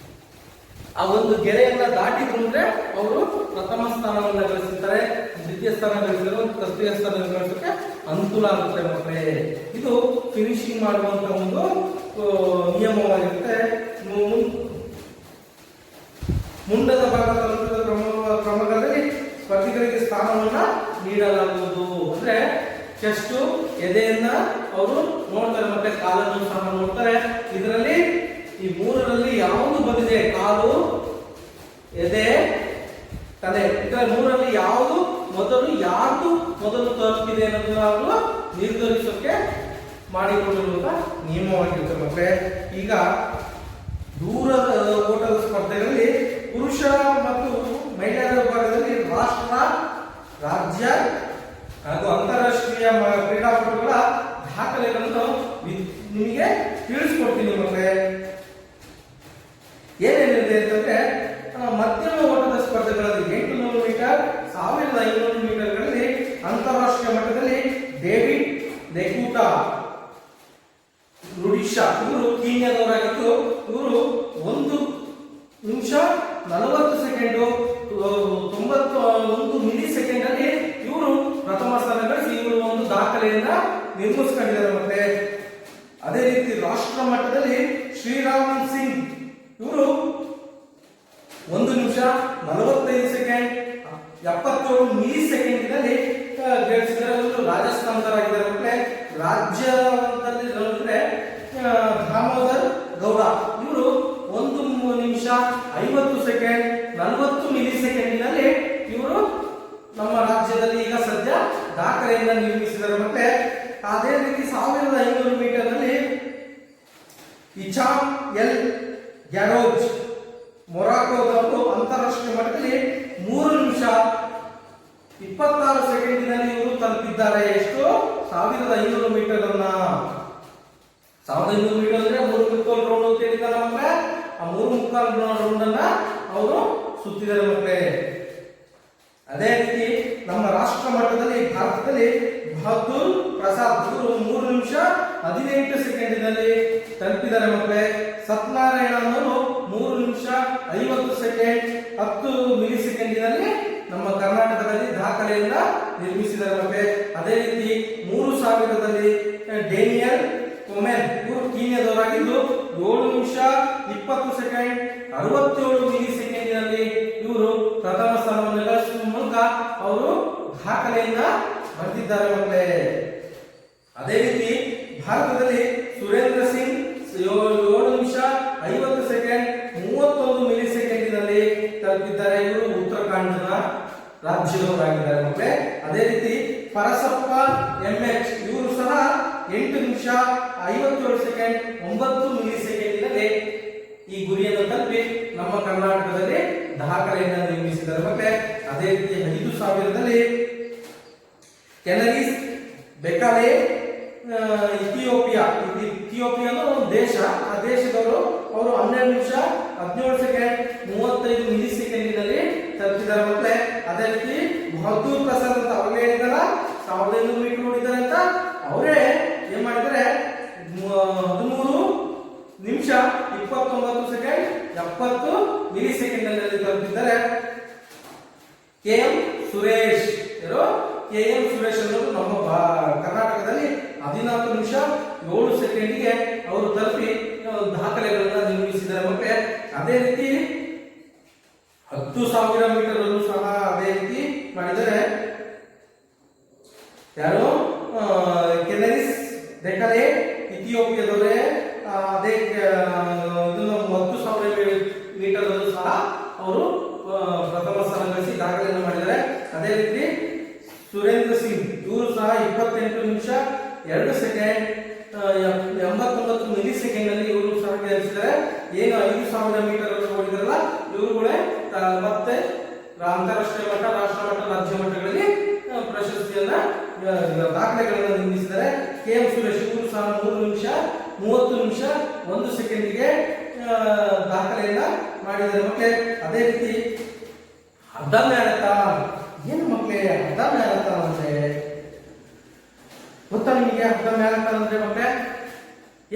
ಆ ಒಂದು ಗೆರೆಯನ್ನ ದಾಟಿದ್ರು ಅಂದ್ರೆ ಅವರು ಪ್ರಥಮ ಸ್ಥಾನವನ್ನ ಗಳಿಸಿರ್ತಾರೆ, ದ್ವಿತೀಯ ಸ್ಥಾನ ಗಳಿಸಿದ್ರು, ತೃತೀಯ ಸ್ಥಾನ ಗಳಿಸೋಕೆ ಅನುಕೂಲ ಆಗುತ್ತೆ ಮಕ್ಕಳೇ. ಇದು ಫಿನಿಶಿಂಗ್ ಮಾಡುವಂತ ಒಂದು ನಿಯಮವಾಗಿರುತ್ತೆ. ಮುಂಡದ ಭಾಗ ತಲುಪಿದ ಕ್ರಮಗಳಲ್ಲಿ ಸ್ಪರ್ಧಿಗಳಿಗೆ ಸ್ಥಾನವನ್ನ ನೀಡಲಾಗುವುದು. ಅಂದ್ರೆ ಚೆಸ್ಟ್ ಎದೆಯನ್ನ ಅವರು ನೋಡ್ತಾರೆ, ಮತ್ತೆ ಕಾಲನ್ನು ಸಹ ನೋಡ್ತಾರೆ. ಇದರಲ್ಲಿ ಈ ಮೂರರಲ್ಲಿ ಯಾವುದು ಬಂದಿದೆ, ಕಾಲು, ಎದೆ, ತಲೆ, ಇದರ ಮೂರಲ್ಲಿ ಯಾವುದು ಮೊದಲು, ಯಾವುದು ಮೊದಲು ತಲುಪಿದೆ ಅನ್ನೋದನ್ನು ನಿರ್ಧರಿಸೋಕೆ ಮಾಡಿಕೊಂಡಿರುವಂತ ನಿಯಮವಾಗಿರುತ್ತೆ ಮಕ್ಕಳೇ. ಈಗ ದೂರದ ಓಟದ ಸ್ಪರ್ಧೆಗಳಲ್ಲಿ ಪುರುಷ ಮತ್ತು ಮಹಿಳೆಯರ ವಿಭಾಗದಲ್ಲಿ ರಾಷ್ಟ್ರ, ರಾಜ್ಯ ಹಾಗೂ ಅಂತಾರಾಷ್ಟ್ರೀಯ ಕ್ರೀಡಾಪಟುಗಳ ದಾಖಲೆಗಳನ್ನು ನಿಮಗೆ ತಿಳಿಸ್ಕೊಡ್ತೀನಿ ಮಕ್ಕಳೇ. ಏನೇನಿದೆ ಅಂತಂದ್ರೆ, ಮಧ್ಯಮ ಓಟದ ಸ್ಪರ್ಧೆಗಳಲ್ಲಿ 800 ಮೀಟರ್, 1500 ಮೀಟರ್ಗಳಲ್ಲಿ ಅಂತಾರಾಷ್ಟ್ರೀಯ ಮಟ್ಟದಲ್ಲಿ ಡೇವಿಡ್ ಲೆಕೂಟಾ, ರುಡಿಶಾ, ಇವರು ಕೀನ್ಯಾದವರಾಗಿದ್ದು, ಇವರು 1 ನಿಮಿಷ 40 ಸೆಕೆಂಡ್ 91 ಮಿಲಿ ಸೆಕೆಂಡ್ ಅಲ್ಲಿ ಇವರು ಪ್ರಥಮ ಸ್ಥಾನ ಗಳಿಸಿ ಇವರು ಒಂದು ದಾಖಲೆಯನ್ನ ನಿರ್ಮಿಸಿಕೊಂಡಿದ್ದಾರೆ. ಮತ್ತೆ ಅದೇ ರೀತಿ ರಾಷ್ಟ್ರ ಮಟ್ಟದಲ್ಲಿ ಶ್ರೀರಾಮ್ ಸಿಂಗ್ ಇವರು 1 ನಿಮಿಷ 45 ಸೆಕೆಂಡ್ 77 ಮಿಲಿ ಸೆಕೆಂಡ್ನಲ್ಲಿ ಗಳಿಸಿದ್ದಾರೆ. ಇವರು ರಾಜಸ್ಥಾನದವರಾಗಿದ್ದಾರೆ. ಮತ್ತೆ ರಾಜ್ಯದಲ್ಲಿ ನೋಡಿದ್ರೆ ದಾಮೋದರ್ ಗೌಡ ಇವರು 1 ನಿಮಿಷ 50 ಸೆಕೆಂಡ್ 40 ಮಿಲಿ ಸೆಕೆಂಡಿನಲ್ಲಿ ಇವರು ನಮ್ಮ ರಾಜ್ಯದಲ್ಲಿ ಈಗ ಸದ್ಯ ದಾಖಲೆಯನ್ನ ನಿರ್ಮಿಸಿದ್ದಾರೆ. ಮತ್ತೆ ಅದೇ ರೀತಿ 1500 ಮೀಟರ್ ನಲ್ಲಿ ಇಚಾಮ್ ಎಲ್ ಗ್ಯಾರೋಜ್ ಮೊರಾಕೋದವರು ಅಂತಾರಾಷ್ಟ್ರೀಯ ಮಟ್ಟದಲ್ಲಿ 3 ನಿಮಿಷ 26 ಸೆಕೆಂಡಿನಲ್ಲಿ ಇವರು ತಲುಪಿದ್ದಾರೆ. ಎಷ್ಟು? 1500 ಮೀಟರ್ ಅನ್ನ. 1500 ಮೀಟರ್ ಅಂದ್ರೆ 3 ರೌಂಡ್ ಅಂತ ಹೇಳಿದ್ದಾರೆ ಮಕ್ಕಳೇ. ಆ 3 ರೌಂಡ್ ಅನ್ನ ಅವರು ಸುತ್ತಿದ್ದಾರೆ ಮಕ್ಕಳೇ. ಅದೇ ರೀತಿ ನಮ್ಮ ರಾಷ್ಟ್ರ ಮಟ್ಟದಲ್ಲಿ ಭಾರತದಲ್ಲಿ ಬಹದ್ದೂರ್ ಪ್ರಸಾದ್ ಇವರು 3 ನಿಮಿಷ 18 ಸೆಕೆಂಡಿನಲ್ಲಿ ತಲುಪಿದ್ದಾರೆ ಮಕ್ಕಳೇ. ಸತ್ಯನಾರಾಯಣ ಅವರು 3 ನಿಮಿಷ 50 ಸೆಕೆಂಡ್ 10 ಮಿಲಿ ಸೆಕೆಂಡಿನಲ್ಲಿ ನಮ್ಮ ಕರ್ನಾಟಕದಲ್ಲಿ ದಾಖಲೆಯನ್ನ ನಿರ್ಮಿಸಿದ್ದಾರೆ ಮಕ್ಕಳೇ. ಅದೇ ರೀತಿ 3000ದಲ್ಲಿ ಡೇನಿಯಲ್ ಕೊಮೆನ್ ಇವರು ಕೀನ್ಯಾದವರಾಗಿದ್ದು 7 ನಿಮಿಷ 20 ಸೆಕೆಂಡ್ 67 ಮಿಲಿ ಸೆಕೆಂಡಿನಲ್ಲಿ ಇವರು ಪ್ರಥಮ ಸ್ಥಾನವನ್ನು ಗಳಿಸುವ ಮೂಲಕ ಅವರು ದಾಖಲೆಯನ್ನ ಬರೆದಿದ್ದಾರೆ ಮಕ್ಕಳೇ. ಅದೇ ರೀತಿ ಭಾರತದಲ್ಲಿ ಸುರೇಂದ್ರ ಸಿಂಗ್ 7 ನಿಮಿಷ 50 ಸೆಕೆಂಡ್ 31 ಮಿಲಿ ಸೆಕೆಂಡಿನಲ್ಲಿ ತಲುಪಿದ್ದಾರೆ. ಇವರು ಉತ್ತರಾಖಂಡ್ನ ರಾಜ್ಯದವರಾಗಿದ್ದಾರೆ ಮಕ್ಕಳೇ. ಅದೇ ರೀತಿ ಪರಸಪ್ಪ MH ಇವರು ಸಹ 8 ನಿಮಿಷ 57 ಸೆಕೆಂಡ್ 9 ಮಿಲಿ ಸೆಕೆಂಡಿನಲ್ಲಿ ಈ ಗುರಿಯನ್ನು ತಲುಪಿ ನಮ್ಮ ಕರ್ನಾಟಕದಲ್ಲಿ ದಾಖಲೆಯನ್ನು ನಿರ್ಮಿಸಿದ್ದಾರೆ ಮಕ್ಕಳೇ. ಅದೇ ರೀತಿ 5000ದಲ್ಲಿ ಕೆನರೀಸ್ ಬೆಕಾಲೆ ಇಥಿಯೋಪಿಯಾನು ಒಂದು ದೇಶ, ಆ ದೇಶದವರು ಅವರು 12 ನಿಮಿಷ 17 ಸೆಕೆಂಡ್ 35 ಮಿಲಿ ಸೆಕೆಂಡಿನಲ್ಲಿ ತಲುಪಿದ್ದಾರೆ ಮಕ್ಕಳೇ. ಅದೇ ರೀತಿ ಬಹದ್ದೂರ್ ಪ್ರಸಾದ್ ಅಂತ ಅವ್ರು ಹೇಳಿದಾರ 1500 ಮೀಟರ್ ಓಡಿದ್ದಾರೆ ಅಂತ, ಅವರೇ ಏನ್ ಮಾಡಿದ್ದಾರೆ 13 ನಿಮಿಷ 29 ಸೆಕೆಂಡ್ 70 ಮಿಲಿ ಸೆಕೆಂಡ್ ತಲುಪಿದ್ದಾರೆ. KM ಸುರೇಶ್ KM ಸುರೇಶ್ ಅನ್ನೋರು ನಮ್ಮ ಕರ್ನಾಟಕದಲ್ಲಿ 14 ನಿಮಿಷ 7 ಸೆಕೆಂಡ್ಗೆ ಅವರು ತಲುಪಿ ದಾಖಲೆಗಳನ್ನ ನಿರ್ಮಿಸಿದ್ದಾರೆ ಮಕ್ಕಳೇ. ಅದೇ ರೀತಿ 10,000 ಮೀಟರ್ ಅಲ್ಲೂ ಸಹ ಅದೇ ರೀತಿ ಮಾಡಿದರೆ ಯಾರು ಕೆನರೀಸ್ ಬೆಕಾಲೆ ಇಥಿಯೋಪಿಯಾದವರೇ ಅದೇ ಇದನ್ನು 10,000 ಮೀಟರ್ ಅಲ್ಲೂ ಸಹ ಅವರು ಪ್ರಥಮ ಸ್ಥಾನ ಗಳಿಸಿ ದಾಖಲೆಯನ್ನು ಮಾಡಿದ್ದಾರೆ. ಅದೇ ರೀತಿ ಸುರೇಂದ್ರ ಸಿಂಗ್ ಇವರು ಸಹ 28 ನಿಮಿಷ 2 ಸೆಕೆಂಡ್ 89 ಮಿಲಿ ಸೆಕೆಂಡ್ ನಲ್ಲಿ ಇವರು ಸಹ ಗಳಿಸಿದ್ದಾರೆ. ಏನು 5,000 ಮೀಟರ್ ಓಡಿದಾರಲ್ಲ ಇವರುಗಳೇ ಮತ್ತೆ ಅಂತಾರಾಷ್ಟ್ರೀಯ ಮಟ್ಟ, ರಾಷ್ಟ್ರ ಮಟ್ಟ, ರಾಜ್ಯ ಮಟ್ಟಗಳಲ್ಲಿ ಪ್ರಶಸ್ತಿಯನ್ನ ದಾಖಲೆಗಳನ್ನ ನಿರ್ಮಿಸಿದ್ದಾರೆ. KM ಸುರೇಶ್ ಇವರು ಸಹ 3 ನಿಮಿಷ 30 ನಿಮಿಷ 1 ಸೆಕೆಂಡ್ಗೆ ದಾಖಲೆಯನ್ನ ಮಾಡಿದ್ದಾರೆ ಮಕ್ಕಳೇ. ಅದೇ ರೀತಿ ಅರ್ಧ ಮ್ಯಾರಥಾನ್ ಏನು ಮಕ್ಕಳೇ? ಅರ್ಧ ಮ್ಯಾರಥಾನ್ ಅಂದ್ರೆ ಗೊತ್ತಾ ನಿಮಗೆ? ಅರ್ಧ ಮ್ಯಾರಥಾನ್ ಅಂದ್ರೆ ಮಕ್ಕಳೇ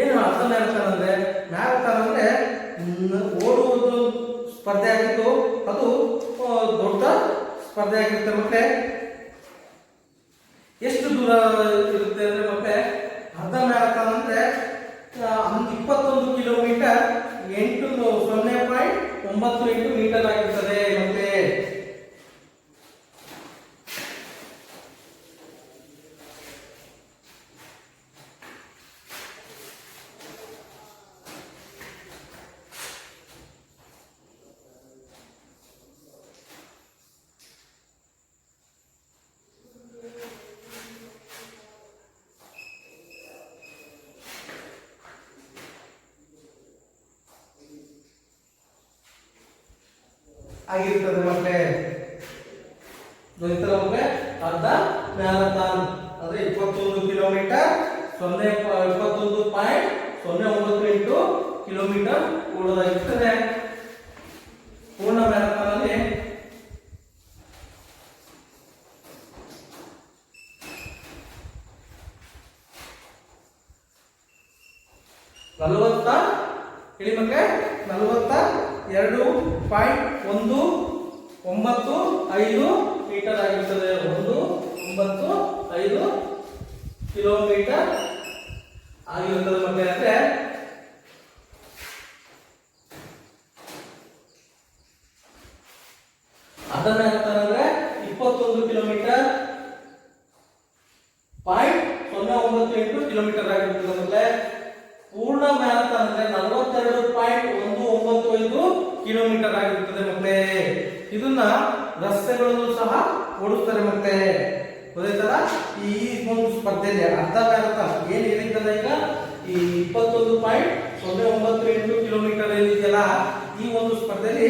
ಏನು? ಅರ್ಧ ಮ್ಯಾರಥಾನ್ ಅಂದ್ರೆ ಮ್ಯಾರಥಾನ್ ಅಂದ್ರೆ ಓಡುವುದು ಸ್ಪರ್ಧೆ ಆಗಿದ್ದು ಅದು ದೊಡ್ಡ ಸ್ಪರ್ಧೆ ಆಗಿರುತ್ತೆ ಮಕ್ಕಳೇ. ಎಷ್ಟು ದೂರ ಇರುತ್ತೆ ಅಂದ್ರೆ ಮಕ್ಕಳೇ ಅರ್ಧ ಮ್ಯಾರಥಾನ್ ಅಂದ್ರೆ 21 ಕಿಲೋಮೀಟರ್ 0.98 ಮೀಟರ್ ಆಗಿರ್ತದೆ ಮತ್ತೆ. ಆಗಿರ್ತದೆ ಮಕ್ಕಳೇ. ಮಕ್ಕಳೇ ಅರ್ಧ ಮ್ಯಾರಥಾನ್ ಅಂದ್ರೆ 21 ಕಿಲೋಮೀಟರ್ 21.098 ಕಿಲೋಮೀಟರ್ ಓಡೋದಾಗಿರ್ತದೆ. ಪೂರ್ಣ ಮ್ಯಾರಥಾನ್ ಅಲ್ಲಿ 42.195 ಮೀಟರ್ ಆಗಿರ್ತದೆ. 195 ಕಿಲೋಮೀಟರ್ ಆಗಿರುತ್ತದೆ ಮಕ್ಕಳೇ. ಅಂದ್ರೆ ಅರ್ಧ ಮ್ಯಾರಥಾನ್ ಅಂದ್ರೆ 21 ಕಿಲೋಮೀಟರ್ 0.098 ಕಿಲೋಮೀಟರ್ ಆಗಿರುತ್ತದೆ ಮಕ್ಕಳೇ. ಪೂರ್ಣ ಮ್ಯಾರಥಾನ್ ಅಂದ್ರೆ 42.195 ಕಿಲೋಮೀಟರ್ ಆಗಿರುತ್ತದೆ ಮಕ್ಕಳೇ. ಇದನ್ನ ರಸ್ತೆಗಳನ್ನು ಸಹ ಓಡಿಸ್ತಾರೆ ಮಕ್ಕಳೇ. ಗೊತ್ತಾಯ್ತಲ್ಲ? ಈ ಒಂದು ಸ್ಪರ್ಧೆಯಲ್ಲಿ ಅರ್ಧ ಮ್ಯಾರಥಾನ್ ಏನ್ ಹೇಳಿದ್ದಲ್ಲ ಈಗ ಈ 21.098 ಕಿಲೋಮೀಟರ್ ಏನಿದೆಯಲ್ಲ ಈ ಒಂದು ಸ್ಪರ್ಧೆಯಲ್ಲಿ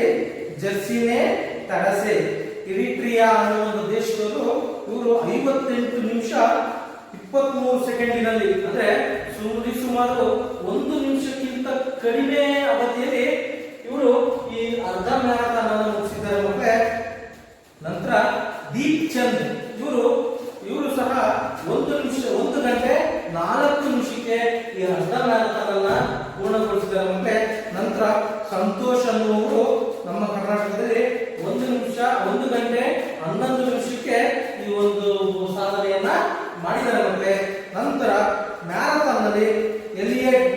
ಜರ್ಸಿನೆ ತಡಸೆ ಇರಿಟ್ರಿಯಾ ಅನ್ನೋ ಒಂದು ದೇಶದವರು ಇವರು 58 ನಿಮಿಷ 23 ಸೆಕೆಂಡಿನಲ್ಲಿ ಅಂದ್ರೆ ಸುಮಾರು 1 ನಿಮಿಷಕ್ಕಿಂತ ಕಡಿಮೆ ಅವಧಿಯಲ್ಲಿ ಇವರು ಈ ಅರ್ಧ ಮ್ಯಾರಥಾನ್ ಅನ್ನು ಮುಗಿಸಿದ್ದಾರೆ ಮಕ್ಕಳೇ. ನಂತರ ದೀಪ್ ಚಂದ್ ಇವರು ಸಹ 1 ಗಂಟೆ 4 ನಿಮಿಷಕ್ಕೆ ಈ ಅರ್ಧ ಮ್ಯಾರಥಾನ್ ಅನ್ನ ಪೂರ್ಣಗೊಳಿಸಿದ್ದಾರೆ ಮಕ್ಕಳೇ. ನಂತರ ಸಂತೋಷ್ ಅನ್ನುವರು ನಮ್ಮ ಕರ್ನಾಟಕದಲ್ಲಿ 1 ಗಂಟೆ 11 ನಿಮಿಷಕ್ಕೆ ಈ ಒಂದು ಸಾಧನೆಯನ್ನ ಮಾಡಿದ್ದಾರೆ ಮಕ್ಕಳೇ. ನಂತರ ಮ್ಯಾರಥಾನ್ ನಲ್ಲಿ ಎಲಿಯಟ್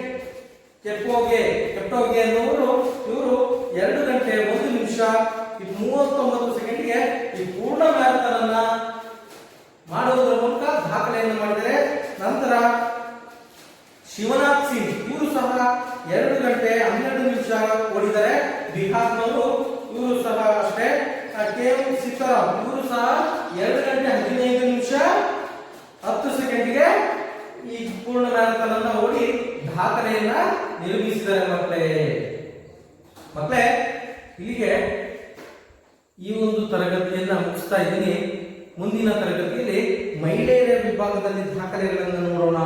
ಕೆಪ್ಟೋಗೆ ಅನ್ನುವರು ಇವರು 2 ಗಂಟೆ 1 ನಿಮಿಷ 39 ಸೆಕೆಂಡ್ಗೆ ಈ ಪೂರ್ಣ ಮ್ಯಾರಥಾನ್ ಅನ್ನ ಮಾಡುವುದರ ಮೂಲಕ ದಾಖಲೆಯನ್ನು ಮಾಡಿದ್ದಾರೆ. ನಂತರ ಶಿವನಾಥ್ ಸಿಂಗ್ ಇವರು ಸಹ 2 ಗಂಟೆ 12 ನಿಮಿಷ ಓಡಿದ್ದಾರೆ ಬಿಹಾರ್ನವರು. ಇವರು ಸಹ ಅಷ್ಟೇ. ಕೆ.ಎಂ. ಸೀತಾರಾಮ್ ಇವರು ಸಹ 2 ಗಂಟೆ 15 ನಿಮಿಷ 10 ಸೆಕೆಂಡ್ಗೆ ಈ ಪೂರ್ಣ ಮ್ಯಾರಥಾನ್ ಅನ್ನ ಓಡಿ ದಾಖಲೆಯನ್ನ ನಿರ್ಮಿಸಿದ್ದಾರೆ ಮಕ್ಕಳೇ. ಇಲ್ಲಿಗೆ ಈ ಒಂದು ತರಗತಿಯನ್ನ ಮುಗಿಸ್ತಾ ಇದ್ದೀನಿ. ಮುಂದಿನ ತರಗತಿಯಲ್ಲಿ ಮಹಿಳೆಯರ ವಿಭಾಗದಲ್ಲಿ ದಾಖಲೆಗಳನ್ನು ನೋಡೋಣ.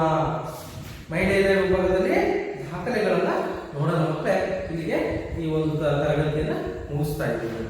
ಮಕ್ಕಳೇ ಇಲ್ಲಿಗೆ ಈ ಒಂದು ತರಗತಿಯನ್ನ ಮುಗಿಸ್ತಾ ಇದ್ದೀನಿ.